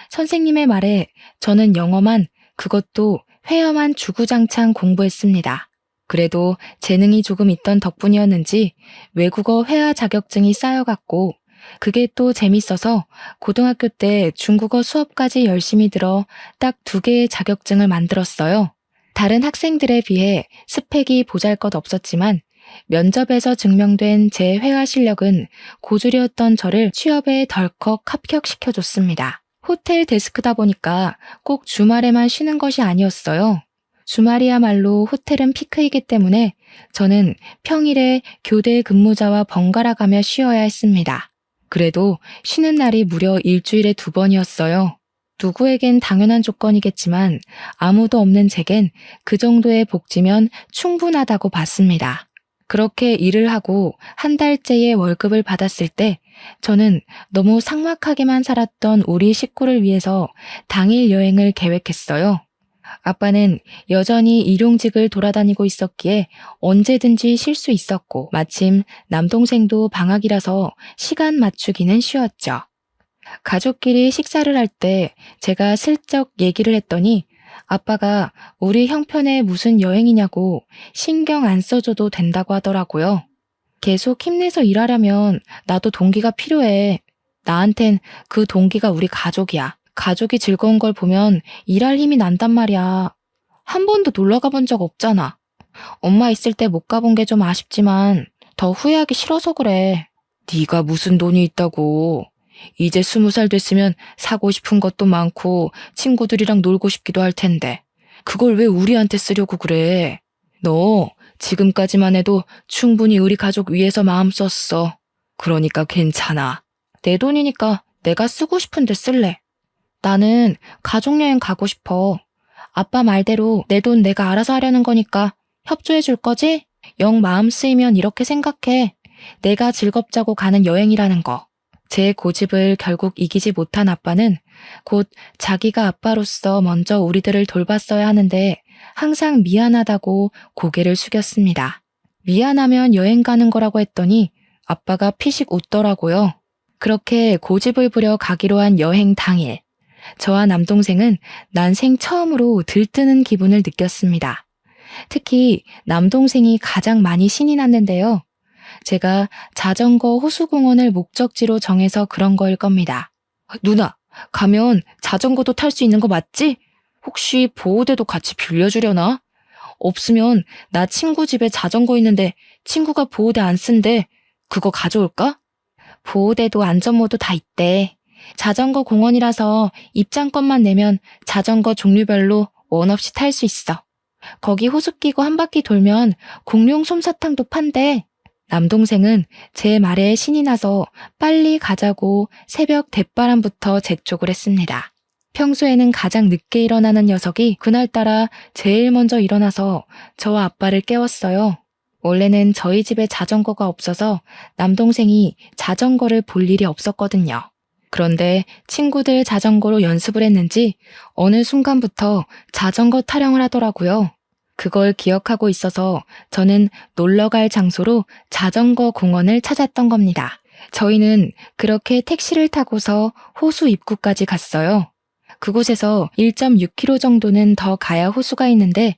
선생님의 말에 저는 영어만, 그것도 회화만 주구장창 공부했습니다. 그래도 재능이 조금 있던 덕분이었는지 외국어 회화 자격증이 쌓여갔고 그게 또 재밌어서 고등학교 때 중국어 수업까지 열심히 들어 딱 2개의 자격증을 만들었어요. 다른 학생들에 비해 스펙이 보잘것없었지만 면접에서 증명된 제 회화 실력은 고졸이었던 저를 취업에 덜컥 합격시켜줬습니다. 호텔 데스크다 보니까 꼭 주말에만 쉬는 것이 아니었어요. 주말이야말로 호텔은 피크이기 때문에 저는 평일에 교대 근무자와 번갈아 가며 쉬어야 했습니다. 그래도 쉬는 날이 무려 일주일에 2번이었어요. 누구에겐 당연한 조건이겠지만 아무도 없는 제겐 그 정도의 복지면 충분하다고 봤습니다. 그렇게 일을 하고 한 달째의 월급을 받았을 때 저는 너무 삭막하게만 살았던 우리 식구를 위해서 당일 여행을 계획했어요. 아빠는 여전히 일용직을 돌아다니고 있었기에 언제든지 쉴 수 있었고 마침 남동생도 방학이라서 시간 맞추기는 쉬웠죠. 가족끼리 식사를 할 때 제가 슬쩍 얘기를 했더니 아빠가 우리 형편에 무슨 여행이냐고 신경 안 써줘도 된다고 하더라고요. 계속 힘내서 일하려면 나도 동기가 필요해. 나한텐 그 동기가 우리 가족이야. 가족이 즐거운 걸 보면 일할 힘이 난단 말이야. 한 번도 놀러 가본 적 없잖아. 엄마 있을 때 못 가본 게 좀 아쉽지만 더 후회하기 싫어서 그래. 네가 무슨 돈이 있다고. 이제 20살 됐으면 사고 싶은 것도 많고 친구들이랑 놀고 싶기도 할 텐데 그걸 왜 우리한테 쓰려고 그래? 너 지금까지만 해도 충분히 우리 가족 위해서 마음 썼어. 그러니까 괜찮아. 내 돈이니까 내가 쓰고 싶은데 쓸래. 나는 가족여행 가고 싶어. 아빠 말대로 내 돈 내가 알아서 하려는 거니까 협조해 줄 거지? 영 마음 쓰이면 이렇게 생각해. 내가 즐겁자고 가는 여행이라는 거. 제 고집을 결국 이기지 못한 아빠는 곧 자기가 아빠로서 먼저 우리들을 돌봤어야 하는데 항상 미안하다고 고개를 숙였습니다. 미안하면 여행 가는 거라고 했더니 아빠가 피식 웃더라고요. 그렇게 고집을 부려 가기로 한 여행 당일, 저와 남동생은 난생 처음으로 들뜨는 기분을 느꼈습니다. 특히 남동생이 가장 많이 신이 났는데요. 제가 자전거 호수공원을 목적지로 정해서 그런 거일 겁니다. 누나, 가면 자전거도 탈 수 있는 거 맞지? 혹시 보호대도 같이 빌려주려나? 없으면 나 친구 집에 자전거 있는데 친구가 보호대 안 쓴대. 그거 가져올까? 보호대도 안전모도 다 있대. 자전거 공원이라서 입장권만 내면 자전거 종류별로 원 없이 탈 수 있어. 거기 호수 끼고 한 바퀴 돌면 공룡 솜사탕도 판대. 남동생은 제 말에 신이 나서 빨리 가자고 새벽 대바람부터 재촉을 했습니다. 평소에는 가장 늦게 일어나는 녀석이 그날따라 제일 먼저 일어나서 저와 아빠를 깨웠어요. 원래는 저희 집에 자전거가 없어서 남동생이 자전거를 볼 일이 없었거든요. 그런데 친구들 자전거로 연습을 했는지 어느 순간부터 자전거 타령을 하더라고요. 그걸 기억하고 있어서 저는 놀러갈 장소로 자전거 공원을 찾았던 겁니다. 저희는 그렇게 택시를 타고서 호수 입구까지 갔어요. 그곳에서 1.6km 정도는 더 가야 호수가 있는데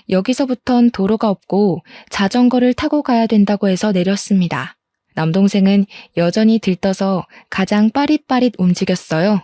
여기서부턴 도로가 없고 자전거를 타고 가야 된다고 해서 내렸습니다. 남동생은 여전히 들떠서 가장 빠릿빠릿 움직였어요.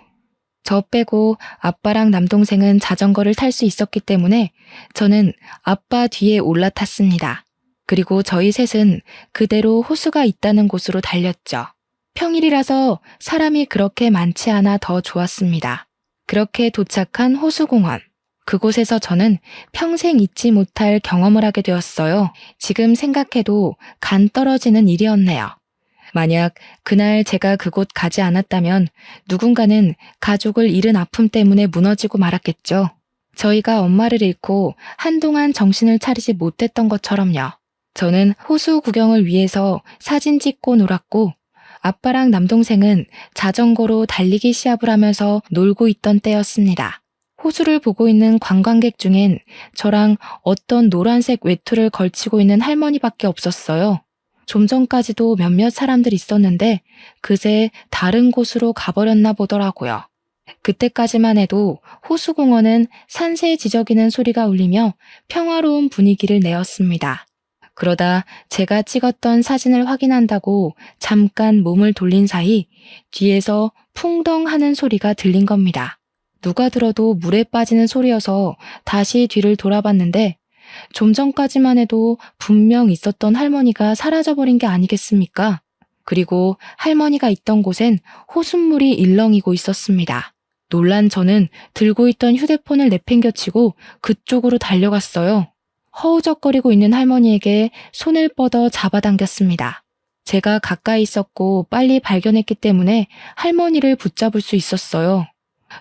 저 빼고 아빠랑 남동생은 자전거를 탈 수 있었기 때문에 저는 아빠 뒤에 올라탔습니다. 그리고 저희 셋은 그대로 호수가 있다는 곳으로 달렸죠. 평일이라서 사람이 그렇게 많지 않아 더 좋았습니다. 그렇게 도착한 호수공원. 그곳에서 저는 평생 잊지 못할 경험을 하게 되었어요. 지금 생각해도 간 떨어지는 일이었네요. 만약 그날 제가 그곳 가지 않았다면 누군가는 가족을 잃은 아픔 때문에 무너지고 말았겠죠. 저희가 엄마를 잃고 한동안 정신을 차리지 못했던 것처럼요. 저는 호수 구경을 위해서 사진 찍고 놀았고 아빠랑 남동생은 자전거로 달리기 시합을 하면서 놀고 있던 때였습니다. 호수를 보고 있는 관광객 중엔 저랑 어떤 노란색 외투를 걸치고 있는 할머니밖에 없었어요. 좀 전까지도 몇몇 사람들이 있었는데 그새 다른 곳으로 가버렸나 보더라고요. 그때까지만 해도 호수공원은 산새 지저귀는 소리가 울리며 평화로운 분위기를 내었습니다. 그러다 제가 찍었던 사진을 확인한다고 잠깐 몸을 돌린 사이 뒤에서 풍덩 하는 소리가 들린 겁니다. 누가 들어도 물에 빠지는 소리여서 다시 뒤를 돌아봤는데 좀 전까지만 해도 분명 있었던 할머니가 사라져버린 게 아니겠습니까? 그리고 할머니가 있던 곳엔 호숫물이 일렁이고 있었습니다. 놀란 저는 들고 있던 휴대폰을 내팽겨치고 그쪽으로 달려갔어요. 허우적거리고 있는 할머니에게 손을 뻗어 잡아당겼습니다. 제가 가까이 있었고 빨리 발견했기 때문에 할머니를 붙잡을 수 있었어요.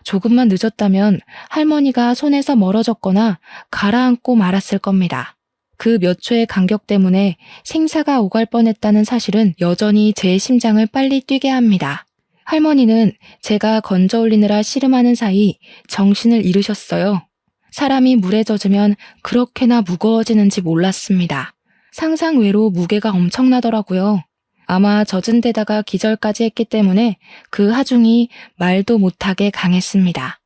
조금만 늦었다면 할머니가 손에서 멀어졌거나 가라앉고 말았을 겁니다. 그 몇 초의 간격 때문에 생사가 오갈 뻔했다는 사실은 여전히 제 심장을 빨리 뛰게 합니다. 할머니는 제가 건져 올리느라 씨름하는 사이 정신을 잃으셨어요. 사람이 물에 젖으면 그렇게나 무거워지는지 몰랐습니다. 상상 외로 무게가 엄청나더라고요. 아마 젖은 데다가 기절까지 했기 때문에 그 하중이 말도 못하게 강했습니다.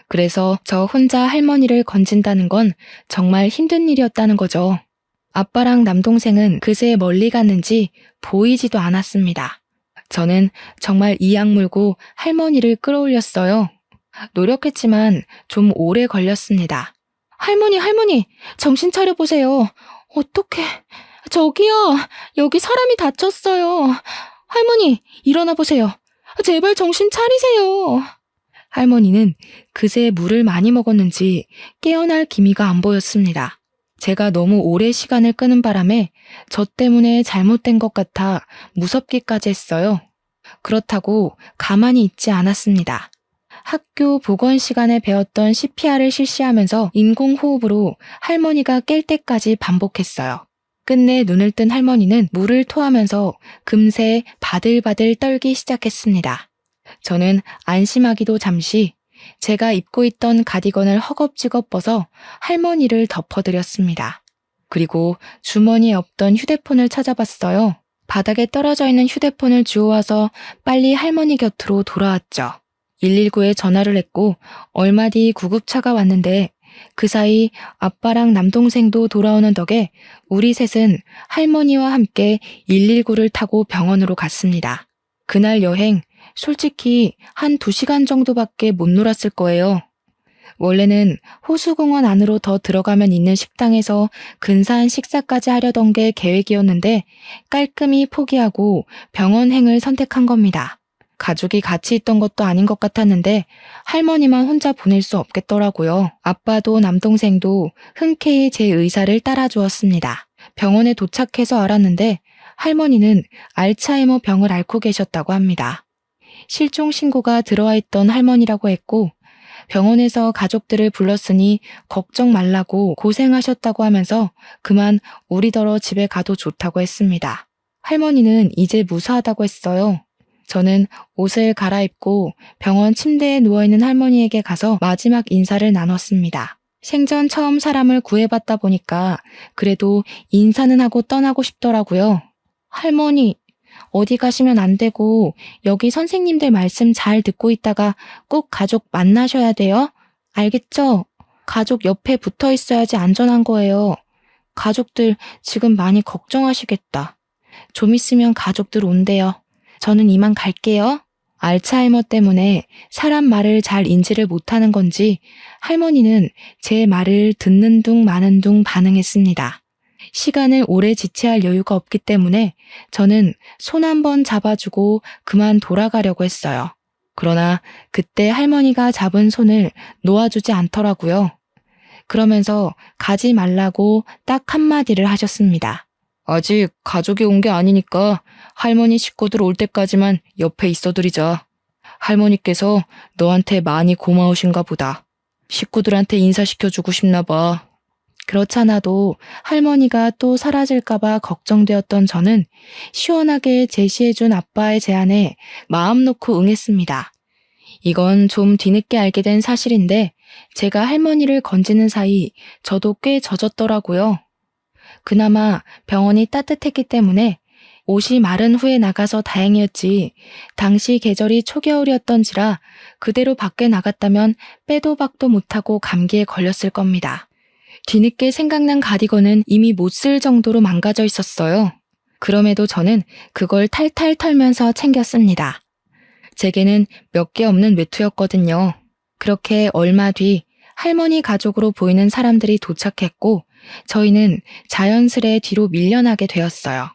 그래서 저 혼자 할머니를 건진다는 건 정말 힘든 일이었다는 거죠. 아빠랑 남동생은 그새 멀리 갔는지 보이지도 않았습니다. 저는 정말 이악 물고 할머니를 끌어올렸어요. 노력했지만 좀 오래 걸렸습니다. 할머니, 정신 차려보세요. 어떡해. 저기요, 여기 사람이 다쳤어요. 할머니, 일어나 보세요. 제발 정신 차리세요. 할머니는 그새 물을 많이 먹었는지 깨어날 기미가 안 보였습니다. 제가 너무 오래 시간을 끄는 바람에 저 때문에 잘못된 것 같아 무섭기까지 했어요. 그렇다고 가만히 있지 않았습니다. 학교 보건 시간에 배웠던 CPR을 실시하면서 인공호흡으로 할머니가 깰 때까지 반복했어요. 끝내 눈을 뜬 할머니는 물을 토하면서 금세 바들바들 떨기 시작했습니다. 저는 안심하기도 잠시 제가 입고 있던 가디건을 허겁지겁 벗어 할머니를 덮어드렸습니다. 그리고 주머니에 없던 휴대폰을 찾아봤어요. 바닥에 떨어져 있는 휴대폰을 주워와서 빨리 할머니 곁으로 돌아왔죠. 119에 전화를 했고 얼마 뒤 구급차가 왔는데 그 사이 아빠랑 남동생도 돌아오는 덕에 우리 셋은 할머니와 함께 119를 타고 병원으로 갔습니다. 그날 여행 솔직히 한 2시간 정도밖에 못 놀았을 거예요. 원래는 호수공원 안으로 더 들어가면 있는 식당에서 근사한 식사까지 하려던 게 계획이었는데 깔끔히 포기하고 병원행을 선택한 겁니다. 가족이 같이 있던 것도 아닌 것 같았는데 할머니만 혼자 보낼 수 없겠더라고요. 아빠도 남동생도 흔쾌히 제 의사를 따라주었습니다. 병원에 도착해서 알았는데 할머니는 알츠하이머 병을 앓고 계셨다고 합니다. 실종 신고가 들어와 있던 할머니라고 했고 병원에서 가족들을 불렀으니 걱정 말라고 고생하셨다고 하면서 그만 우리더러 집에 가도 좋다고 했습니다. 할머니는 이제 무사하다고 했어요. 저는 옷을 갈아입고 병원 침대에 누워있는 할머니에게 가서 마지막 인사를 나눴습니다. 생전 처음 사람을 구해봤다 보니까 그래도 인사는 하고 떠나고 싶더라고요. 할머니, 어디 가시면 안 되고 여기 선생님들 말씀 잘 듣고 있다가 꼭 가족 만나셔야 돼요. 알겠죠? 가족 옆에 붙어 있어야지 안전한 거예요. 가족들 지금 많이 걱정하시겠다. 좀 있으면 가족들 온대요. 저는 이만 갈게요. 알츠하이머 때문에 사람 말을 잘 인지를 못하는 건지 할머니는 제 말을 듣는 둥 마는 둥 반응했습니다. 시간을 오래 지체할 여유가 없기 때문에 저는 손 한번 잡아주고 그만 돌아가려고 했어요. 그러나 그때 할머니가 잡은 손을 놓아주지 않더라고요. 그러면서 가지 말라고 딱 한마디를 하셨습니다. 아직 가족이 온 게 아니니까 할머니 식구들 올 때까지만 옆에 있어드리자. 할머니께서 너한테 많이 고마우신가 보다. 식구들한테 인사시켜주고 싶나 봐. 그렇잖아도 할머니가 또 사라질까봐 걱정되었던 저는 시원하게 제시해준 아빠의 제안에 마음 놓고 응했습니다. 이건 좀 뒤늦게 알게 된 사실인데 제가 할머니를 건지는 사이 저도 꽤 젖었더라고요. 그나마 병원이 따뜻했기 때문에 옷이 마른 후에 나가서 다행이었지 당시 계절이 초겨울이었던지라 그대로 밖에 나갔다면 빼도 박도 못하고 감기에 걸렸을 겁니다. 뒤늦게 생각난 가디건은 이미 못 쓸 정도로 망가져 있었어요. 그럼에도 저는 그걸 탈탈 털면서 챙겼습니다. 제게는 몇 개 없는 외투였거든요. 그렇게 얼마 뒤 할머니 가족으로 보이는 사람들이 도착했고 저희는 자연스레 뒤로 밀려나게 되었어요.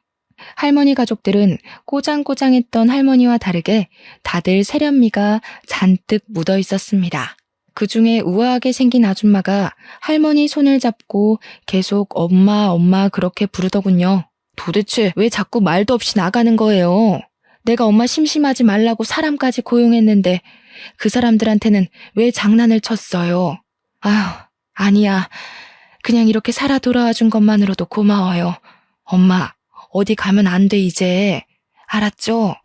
할머니 가족들은 꼬장꼬장했던 할머니와 다르게 다들 세련미가 잔뜩 묻어 있었습니다. 그 중에 우아하게 생긴 아줌마가 할머니 손을 잡고 계속 엄마, 엄마 그렇게 부르더군요. 도대체 왜 자꾸 말도 없이 나가는 거예요? 내가 엄마 심심하지 말라고 사람까지 고용했는데 그 사람들한테는 왜 장난을 쳤어요? 아휴, 아니야. 그냥 이렇게 살아 돌아와 준 것만으로도 고마워요. 엄마, 어디 가면 안 돼, 이제. 알았죠?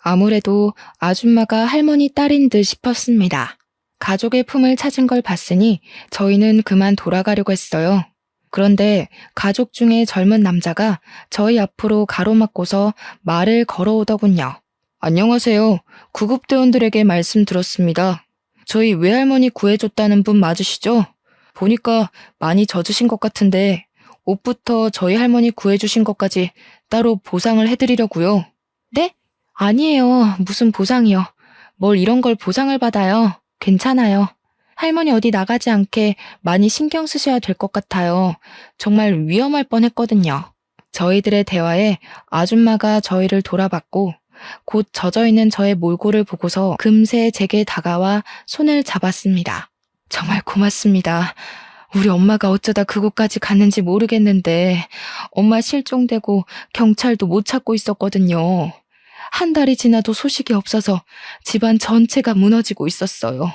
아무래도 아줌마가 할머니 딸인 듯 싶었습니다. 가족의 품을 찾은 걸 봤으니 저희는 그만 돌아가려고 했어요. 그런데 가족 중에 젊은 남자가 저희 앞으로 가로막고서 말을 걸어오더군요. 안녕하세요. 구급대원들에게 말씀 들었습니다. 저희 외할머니 구해줬다는 분 맞으시죠? 보니까 많이 젖으신 것 같은데 옷부터 저희 할머니 구해주신 것까지 따로 보상을 해드리려고요. 네? 아니에요. 무슨 보상이요. 뭘 이런 걸 보상을 받아요. 괜찮아요. 할머니 어디 나가지 않게 많이 신경 쓰셔야 될 것 같아요. 정말 위험할 뻔했거든요. 저희들의 대화에 아줌마가 저희를 돌아봤고 곧 젖어있는 저의 몰골을 보고서 금세 제게 다가와 손을 잡았습니다. 정말 고맙습니다. 우리 엄마가 어쩌다 그곳까지 갔는지 모르겠는데 엄마 실종되고 경찰도 못 찾고 있었거든요. 한 달이 지나도 소식이 없어서 집안 전체가 무너지고 있었어요.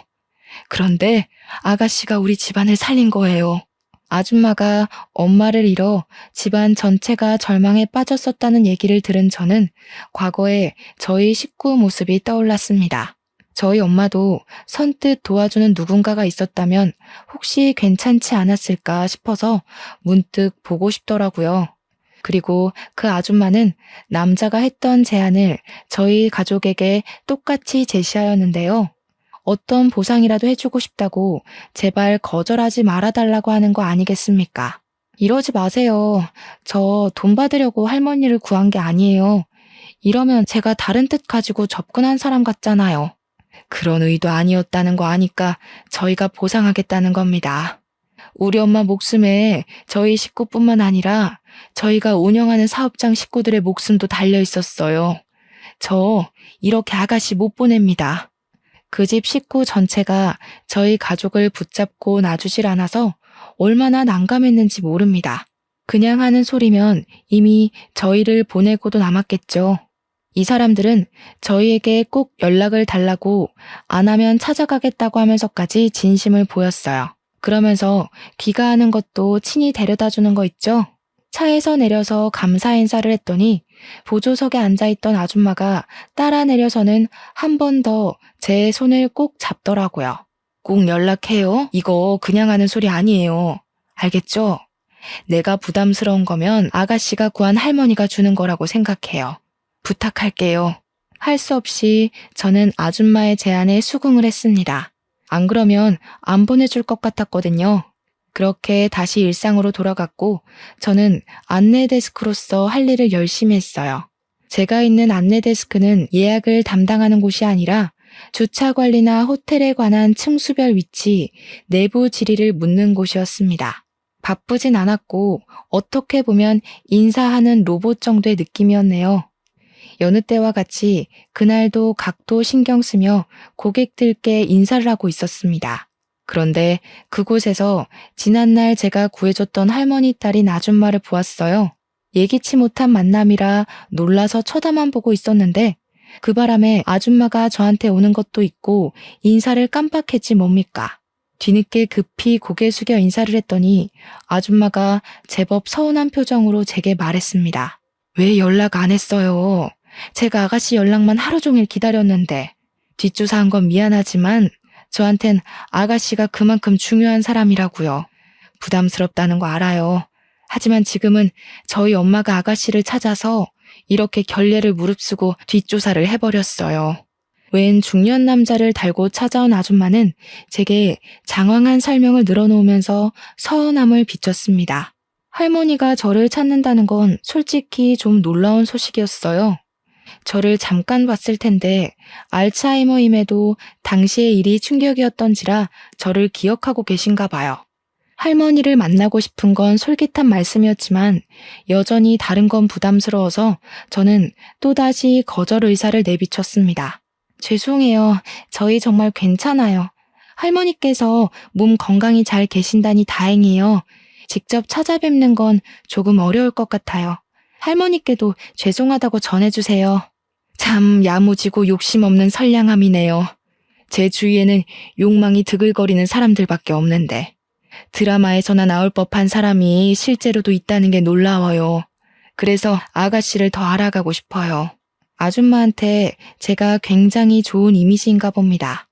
그런데 아가씨가 우리 집안을 살린 거예요. 아줌마가 엄마를 잃어 집안 전체가 절망에 빠졌었다는 얘기를 들은 저는 과거에 저희 식구 모습이 떠올랐습니다. 저희 엄마도 선뜻 도와주는 누군가가 있었다면 혹시 괜찮지 않았을까 싶어서 문득 보고 싶더라고요. 그리고 그 아줌마는 남자가 했던 제안을 저희 가족에게 똑같이 제시하였는데요. 어떤 보상이라도 해주고 싶다고 제발 거절하지 말아달라고 하는 거 아니겠습니까? 이러지 마세요. 저 돈 받으려고 할머니를 구한 게 아니에요. 이러면 제가 다른 뜻 가지고 접근한 사람 같잖아요. 그런 의도 아니었다는 거 아니까 저희가 보상하겠다는 겁니다. 우리 엄마 목숨에 저희 식구뿐만 아니라 저희가 운영하는 사업장 식구들의 목숨도 달려 있었어요. 저 이렇게 아가씨 못 보냅니다. 그 집 식구 전체가 저희 가족을 붙잡고 놔주질 않아서 얼마나 난감했는지 모릅니다. 그냥 하는 소리면 이미 저희를 보내고도 남았겠죠. 이 사람들은 저희에게 꼭 연락을 달라고 안 하면 찾아가겠다고 하면서까지 진심을 보였어요. 그러면서 귀가하는 것도 친히 데려다 주는 거 있죠? 차에서 내려서 감사 인사를 했더니 보조석에 앉아있던 아줌마가 따라 내려서는 한 번 더 제 손을 꼭 잡더라고요. 꼭 연락해요. 이거 그냥 하는 소리 아니에요. 알겠죠? 내가 부담스러운 거면 아가씨가 구한 할머니가 주는 거라고 생각해요. 부탁할게요. 할 수 없이 저는 아줌마의 제안에 수긍을 했습니다. 안 그러면 안 보내줄 것 같았거든요. 그렇게 다시 일상으로 돌아갔고 저는 안내 데스크로서 할 일을 열심히 했어요. 제가 있는 안내 데스크는 예약을 담당하는 곳이 아니라 주차 관리나 호텔에 관한 층수별 위치, 내부 지리를 묻는 곳이었습니다. 바쁘진 않았고 어떻게 보면 인사하는 로봇 정도의 느낌이었네요. 여느 때와 같이 그날도 각도 신경 쓰며 고객들께 인사를 하고 있었습니다. 그런데 그곳에서 지난날 제가 구해줬던 할머니 딸인 아줌마를 보았어요. 예기치 못한 만남이라 놀라서 쳐다만 보고 있었는데 그 바람에 아줌마가 저한테 오는 것도 있고 인사를 깜빡했지 뭡니까. 뒤늦게 급히 고개 숙여 인사를 했더니 아줌마가 제법 서운한 표정으로 제게 말했습니다. 왜 연락 안 했어요? 제가 아가씨 연락만 하루 종일 기다렸는데. 뒷조사한 건 미안하지만 저한텐 아가씨가 그만큼 중요한 사람이라고요. 부담스럽다는 거 알아요. 하지만 지금은 저희 엄마가 아가씨를 찾아서 이렇게 결례를 무릅쓰고 뒷조사를 해버렸어요. 웬 중년 남자를 달고 찾아온 아줌마는 제게 장황한 설명을 늘어놓으면서 서운함을 비췄습니다. 할머니가 저를 찾는다는 건 솔직히 좀 놀라운 소식이었어요. 저를 잠깐 봤을 텐데 알츠하이머임에도 당시의 일이 충격이었던지라 저를 기억하고 계신가 봐요. 할머니를 만나고 싶은 건 솔깃한 말씀이었지만 여전히 다른 건 부담스러워서 저는 또다시 거절 의사를 내비쳤습니다. 죄송해요. 저희 정말 괜찮아요. 할머니께서 몸 건강히 잘 계신다니 다행이에요. 직접 찾아뵙는 건 조금 어려울 것 같아요. 할머니께도 죄송하다고 전해주세요. 참 야무지고 욕심 없는 선량함이네요. 제 주위에는 욕망이 드글거리는 사람들밖에 없는데 드라마에서나 나올 법한 사람이 실제로도 있다는 게 놀라워요. 그래서 아가씨를 더 알아가고 싶어요. 아줌마한테 제가 굉장히 좋은 이미지인가 봅니다.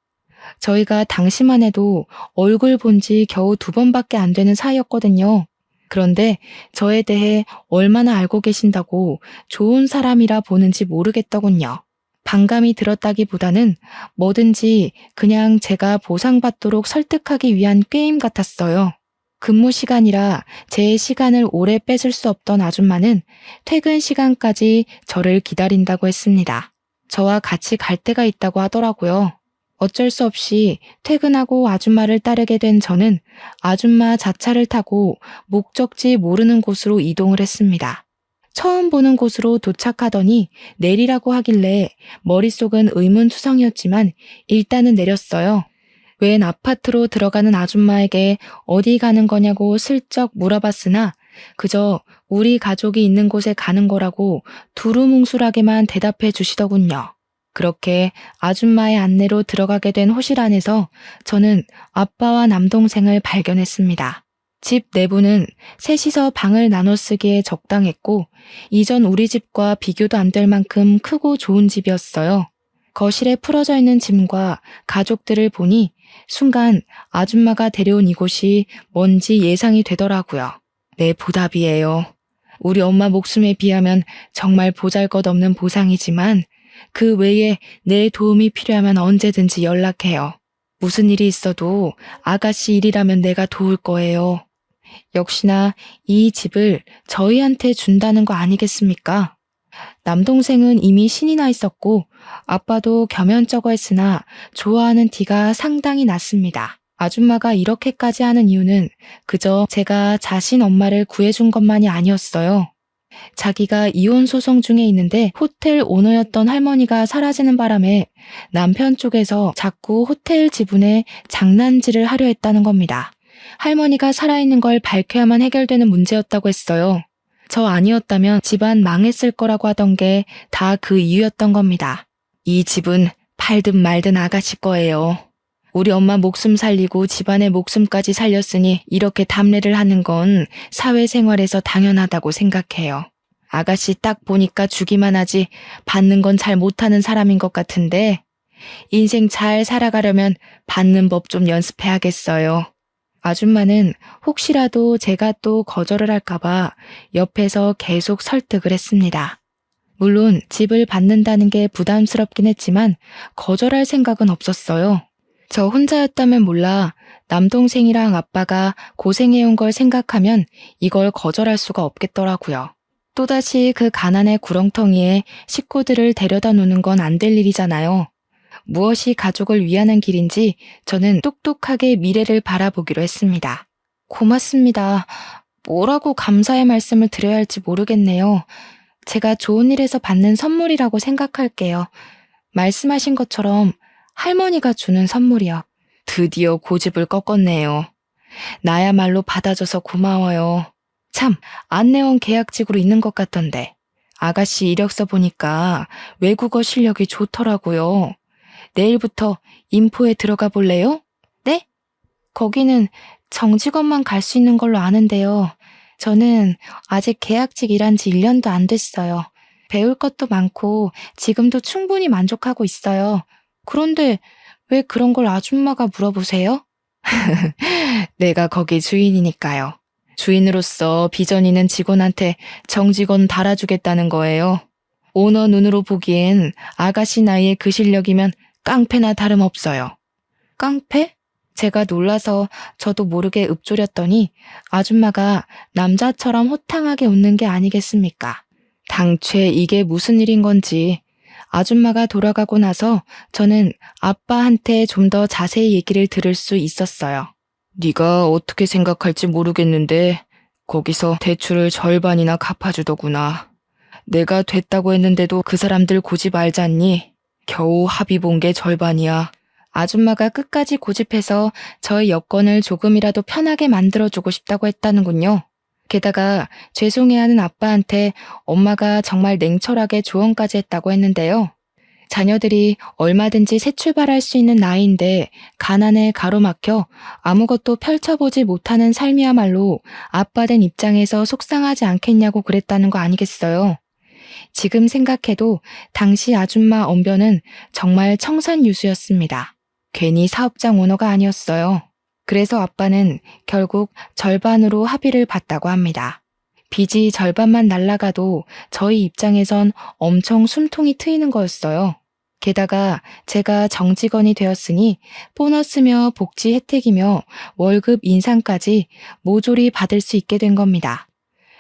저희가 당시만 해도 얼굴 본 지 겨우 2번밖에 안 되는 사이였거든요. 그런데 저에 대해 얼마나 알고 계신다고 좋은 사람이라 보는지 모르겠더군요. 반감이 들었다기보다는 뭐든지 그냥 제가 보상받도록 설득하기 위한 게임 같았어요. 근무 시간이라 제 시간을 오래 뺏을 수 없던 아줌마는 퇴근 시간까지 저를 기다린다고 했습니다. 저와 같이 갈 데가 있다고 하더라고요. 어쩔 수 없이 퇴근하고 아줌마를 따르게 된 저는 아줌마 자차를 타고 목적지 모르는 곳으로 이동을 했습니다. 처음 보는 곳으로 도착하더니 내리라고 하길래 머릿속은 의문투성이었지만 일단은 내렸어요. 웬 아파트로 들어가는 아줌마에게 어디 가는 거냐고 슬쩍 물어봤으나 그저 우리 가족이 있는 곳에 가는 거라고 두루뭉술하게만 대답해 주시더군요. 그렇게 아줌마의 안내로 들어가게 된 호실 안에서 저는 아빠와 남동생을 발견했습니다. 집 내부는 셋이서 방을 나눠 쓰기에 적당했고 이전 우리 집과 비교도 안 될 만큼 크고 좋은 집이었어요. 거실에 풀어져 있는 짐과 가족들을 보니 순간 아줌마가 데려온 이곳이 뭔지 예상이 되더라고요. 네, 보답이에요. 우리 엄마 목숨에 비하면 정말 보잘것없는 보상이지만 그 외에 내 도움이 필요하면 언제든지 연락해요. 무슨 일이 있어도 아가씨 일이라면 내가 도울 거예요. 역시나 이 집을 저희한테 준다는 거 아니겠습니까? 남동생은 이미 신이 나 있었고 아빠도 겸연쩍어 했으나 좋아하는 티가 상당히 났습니다. 아줌마가 이렇게까지 하는 이유는 그저 제가 자신 엄마를 구해준 것만이 아니었어요. 자기가 이혼 소송 중에 있는데 호텔 오너였던 할머니가 사라지는 바람에 남편 쪽에서 자꾸 호텔 지분에 장난질을 하려 했다는 겁니다. 할머니가 살아있는 걸 밝혀야만 해결되는 문제였다고 했어요. 저 아니었다면 집안 망했을 거라고 하던 게 다 그 이유였던 겁니다. 이 집은 팔든 말든 아가씨 거예요. 우리 엄마 목숨 살리고 집안의 목숨까지 살렸으니 이렇게 담례를 하는 건 사회생활에서 당연하다고 생각해요. 아가씨 딱 보니까 주기만 하지 받는 건 잘 못하는 사람인 것 같은데 인생 잘 살아가려면 받는 법 좀 연습해야겠어요. 아줌마는 혹시라도 제가 또 거절을 할까봐 옆에서 계속 설득을 했습니다. 물론 집을 받는다는 게 부담스럽긴 했지만 거절할 생각은 없었어요. 저 혼자였다면 몰라 남동생이랑 아빠가 고생해온 걸 생각하면 이걸 거절할 수가 없겠더라고요. 또다시 그 가난의 구렁텅이에 식구들을 데려다 놓는 건 안 될 일이잖아요. 무엇이 가족을 위하는 길인지 저는 똑똑하게 미래를 바라보기로 했습니다. 고맙습니다. 뭐라고 감사의 말씀을 드려야 할지 모르겠네요. 제가 좋은 일에서 받는 선물이라고 생각할게요. 말씀하신 것처럼 할머니가 주는 선물이요. 드디어 고집을 꺾었네요. 나야말로 받아줘서 고마워요. 참, 안내원 계약직으로 있는 것 같던데. 아가씨 이력서 보니까 외국어 실력이 좋더라고요. 내일부터 인포에 들어가 볼래요? 네? 거기는 정직원만 갈 수 있는 걸로 아는데요. 저는 아직 계약직 일한 지 1년도 안 됐어요. 배울 것도 많고 지금도 충분히 만족하고 있어요. 그런데 왜 그런 걸 아줌마가 물어보세요? 내가 거기 주인이니까요. 주인으로서 비전 있는 직원한테 정직원 달아주겠다는 거예요. 오너 눈으로 보기엔 아가씨 나이에 그 실력이면 깡패나 다름없어요. 깡패? 제가 놀라서 저도 모르게 읊조렸더니 아줌마가 남자처럼 호탕하게 웃는 게 아니겠습니까? 당최 이게 무슨 일인 건지. 아줌마가 돌아가고 나서 저는 아빠한테 좀 더 자세히 얘기를 들을 수 있었어요. 네가 어떻게 생각할지 모르겠는데 거기서 대출을 절반이나 갚아주더구나. 내가 됐다고 했는데도 그 사람들 고집 알잖니? 겨우 합의 본 게 절반이야. 아줌마가 끝까지 고집해서 저의 여건을 조금이라도 편하게 만들어주고 싶다고 했다는군요. 게다가 죄송해하는 아빠한테 엄마가 정말 냉철하게 조언까지 했다고 했는데요. 자녀들이 얼마든지 새 출발할 수 있는 나이인데 가난에 가로막혀 아무것도 펼쳐보지 못하는 삶이야말로 아빠 된 입장에서 속상하지 않겠냐고 그랬다는 거 아니겠어요. 지금 생각해도 당시 아줌마 언변은 정말 청산유수였습니다. 괜히 사업장 오너가 아니었어요. 그래서 아빠는 결국 절반으로 합의를 봤다고 합니다. 빚이 절반만 날라가도 저희 입장에선 엄청 숨통이 트이는 거였어요. 게다가 제가 정직원이 되었으니 보너스며 복지 혜택이며 월급 인상까지 모조리 받을 수 있게 된 겁니다.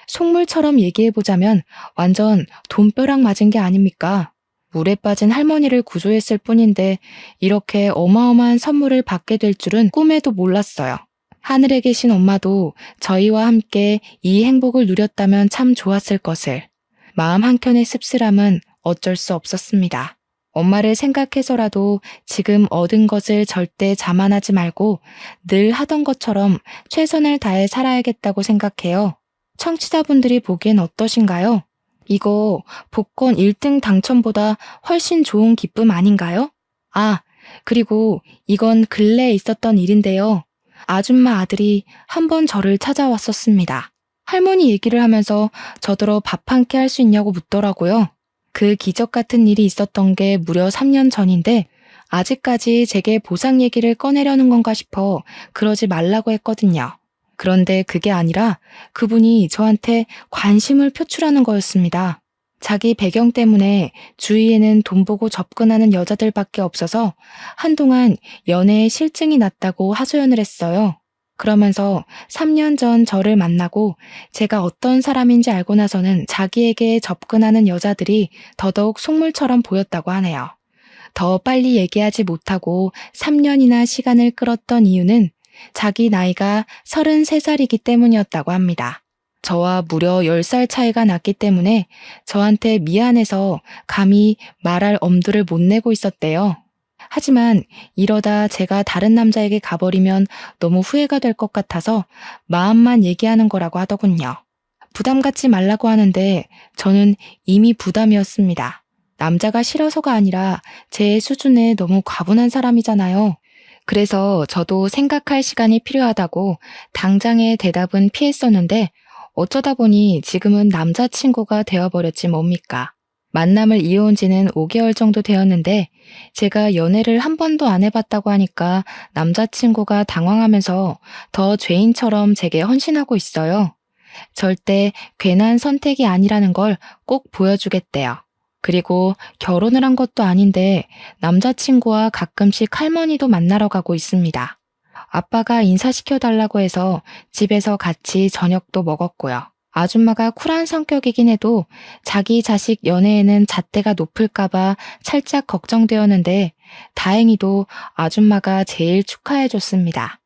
속물처럼 얘기해보자면 완전 돈벼락 맞은 게 아닙니까? 물에 빠진 할머니를 구조했을 뿐인데 이렇게 어마어마한 선물을 받게 될 줄은 꿈에도 몰랐어요. 하늘에 계신 엄마도 저희와 함께 이 행복을 누렸다면 참 좋았을 것을. 마음 한켠의 씁쓸함은 어쩔 수 없었습니다. 엄마를 생각해서라도 지금 얻은 것을 절대 자만하지 말고 늘 하던 것처럼 최선을 다해 살아야겠다고 생각해요. 청취자분들이 보기엔 어떠신가요? 이거 복권 1등 당첨보다 훨씬 좋은 기쁨 아닌가요? 아, 그리고 이건 근래에 있었던 일인데요. 아줌마 아들이 한 번 저를 찾아왔었습니다. 할머니 얘기를 하면서 저더러 밥 한 끼 할 수 있냐고 묻더라고요. 그 기적 같은 일이 있었던 게 무려 3년 전인데 아직까지 제게 보상 얘기를 꺼내려는 건가 싶어 그러지 말라고 했거든요. 그런데 그게 아니라 그분이 저한테 관심을 표출하는 거였습니다. 자기 배경 때문에 주위에는 돈 보고 접근하는 여자들밖에 없어서 한동안 연애에 실증이 났다고 하소연을 했어요. 그러면서 3년 전 저를 만나고 제가 어떤 사람인지 알고 나서는 자기에게 접근하는 여자들이 더더욱 속물처럼 보였다고 하네요. 더 빨리 얘기하지 못하고 3년이나 시간을 끌었던 이유는 자기 나이가 33살이기 때문이었다고 합니다. 저와 무려 10살 차이가 났기 때문에 저한테 미안해서 감히 말할 엄두를 못 내고 있었대요. 하지만 이러다 제가 다른 남자에게 가버리면 너무 후회가 될 것 같아서 마음만 얘기하는 거라고 하더군요. 부담 갖지 말라고 하는데 저는 이미 부담이었습니다. 남자가 싫어서가 아니라 제 수준에 너무 과분한 사람이잖아요. 그래서 저도 생각할 시간이 필요하다고 당장의 대답은 피했었는데 어쩌다 보니 지금은 남자친구가 되어버렸지 뭡니까. 만남을 이어온 지는 5개월 정도 되었는데 제가 연애를 한 번도 안 해봤다고 하니까 남자친구가 당황하면서 더 죄인처럼 제게 헌신하고 있어요. 절대 괜한 선택이 아니라는 걸 꼭 보여주겠대요. 그리고 결혼을 한 것도 아닌데 남자친구와 가끔씩 할머니도 만나러 가고 있습니다. 아빠가 인사시켜달라고 해서 집에서 같이 저녁도 먹었고요. 아줌마가 쿨한 성격이긴 해도 자기 자식 연애에는 잣대가 높을까봐 살짝 걱정되었는데 다행히도 아줌마가 제일 축하해줬습니다.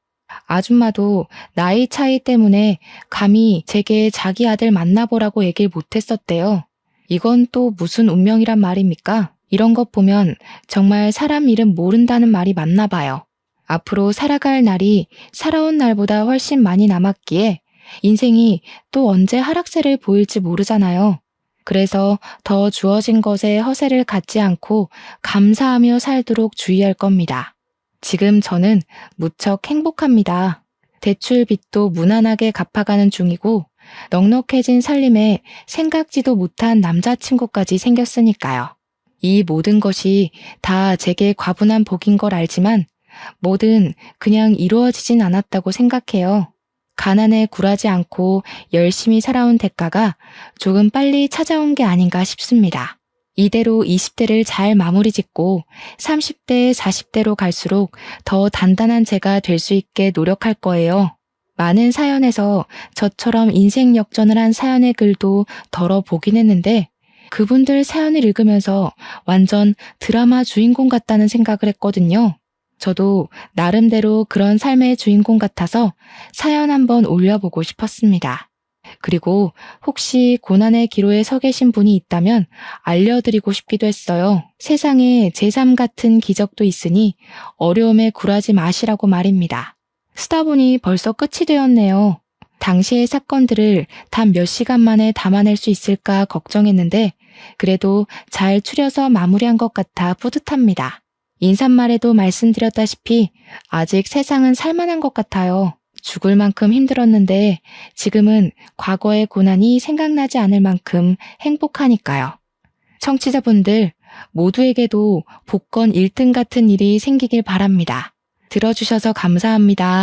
아줌마도 나이 차이 때문에 감히 제게 자기 아들 만나보라고 얘기를 못했었대요. 이건 또 무슨 운명이란 말입니까? 이런 것 보면 정말 사람 이름 모른다는 말이 맞나 봐요. 앞으로 살아갈 날이 살아온 날보다 훨씬 많이 남았기에 인생이 또 언제 하락세를 보일지 모르잖아요. 그래서 더 주어진 것에 허세를 갖지 않고 감사하며 살도록 주의할 겁니다. 지금 저는 무척 행복합니다. 대출 빚도 무난하게 갚아가는 중이고 넉넉해진 살림에 생각지도 못한 남자친구까지 생겼으니까요. 이 모든 것이 다 제게 과분한 복인 걸 알지만 뭐든 그냥 이루어지진 않았다고 생각해요. 가난에 굴하지 않고 열심히 살아온 대가가 조금 빨리 찾아온 게 아닌가 싶습니다. 이대로 20대를 잘 마무리 짓고 30대, 40대로 갈수록 더 단단한 제가 될 수 있게 노력할 거예요. 많은 사연에서 저처럼 인생 역전을 한 사연의 글도 덜어보긴 했는데 그분들 사연을 읽으면서 완전 드라마 주인공 같다는 생각을 했거든요. 저도 나름대로 그런 삶의 주인공 같아서 사연 한번 올려보고 싶었습니다. 그리고 혹시 고난의 기로에 서 계신 분이 있다면 알려드리고 싶기도 했어요. 세상에 제3 같은 기적도 있으니 어려움에 굴하지 마시라고 말입니다. 쓰다 보니 벌써 끝이 되었네요. 당시의 사건들을 단 몇 시간 만에 담아낼 수 있을까 걱정했는데 그래도 잘 추려서 마무리한 것 같아 뿌듯합니다. 인사말에도 말씀드렸다시피 아직 세상은 살만한 것 같아요. 죽을 만큼 힘들었는데 지금은 과거의 고난이 생각나지 않을 만큼 행복하니까요. 청취자분들 모두에게도 복권 1등 같은 일이 생기길 바랍니다. 들어주셔서 감사합니다.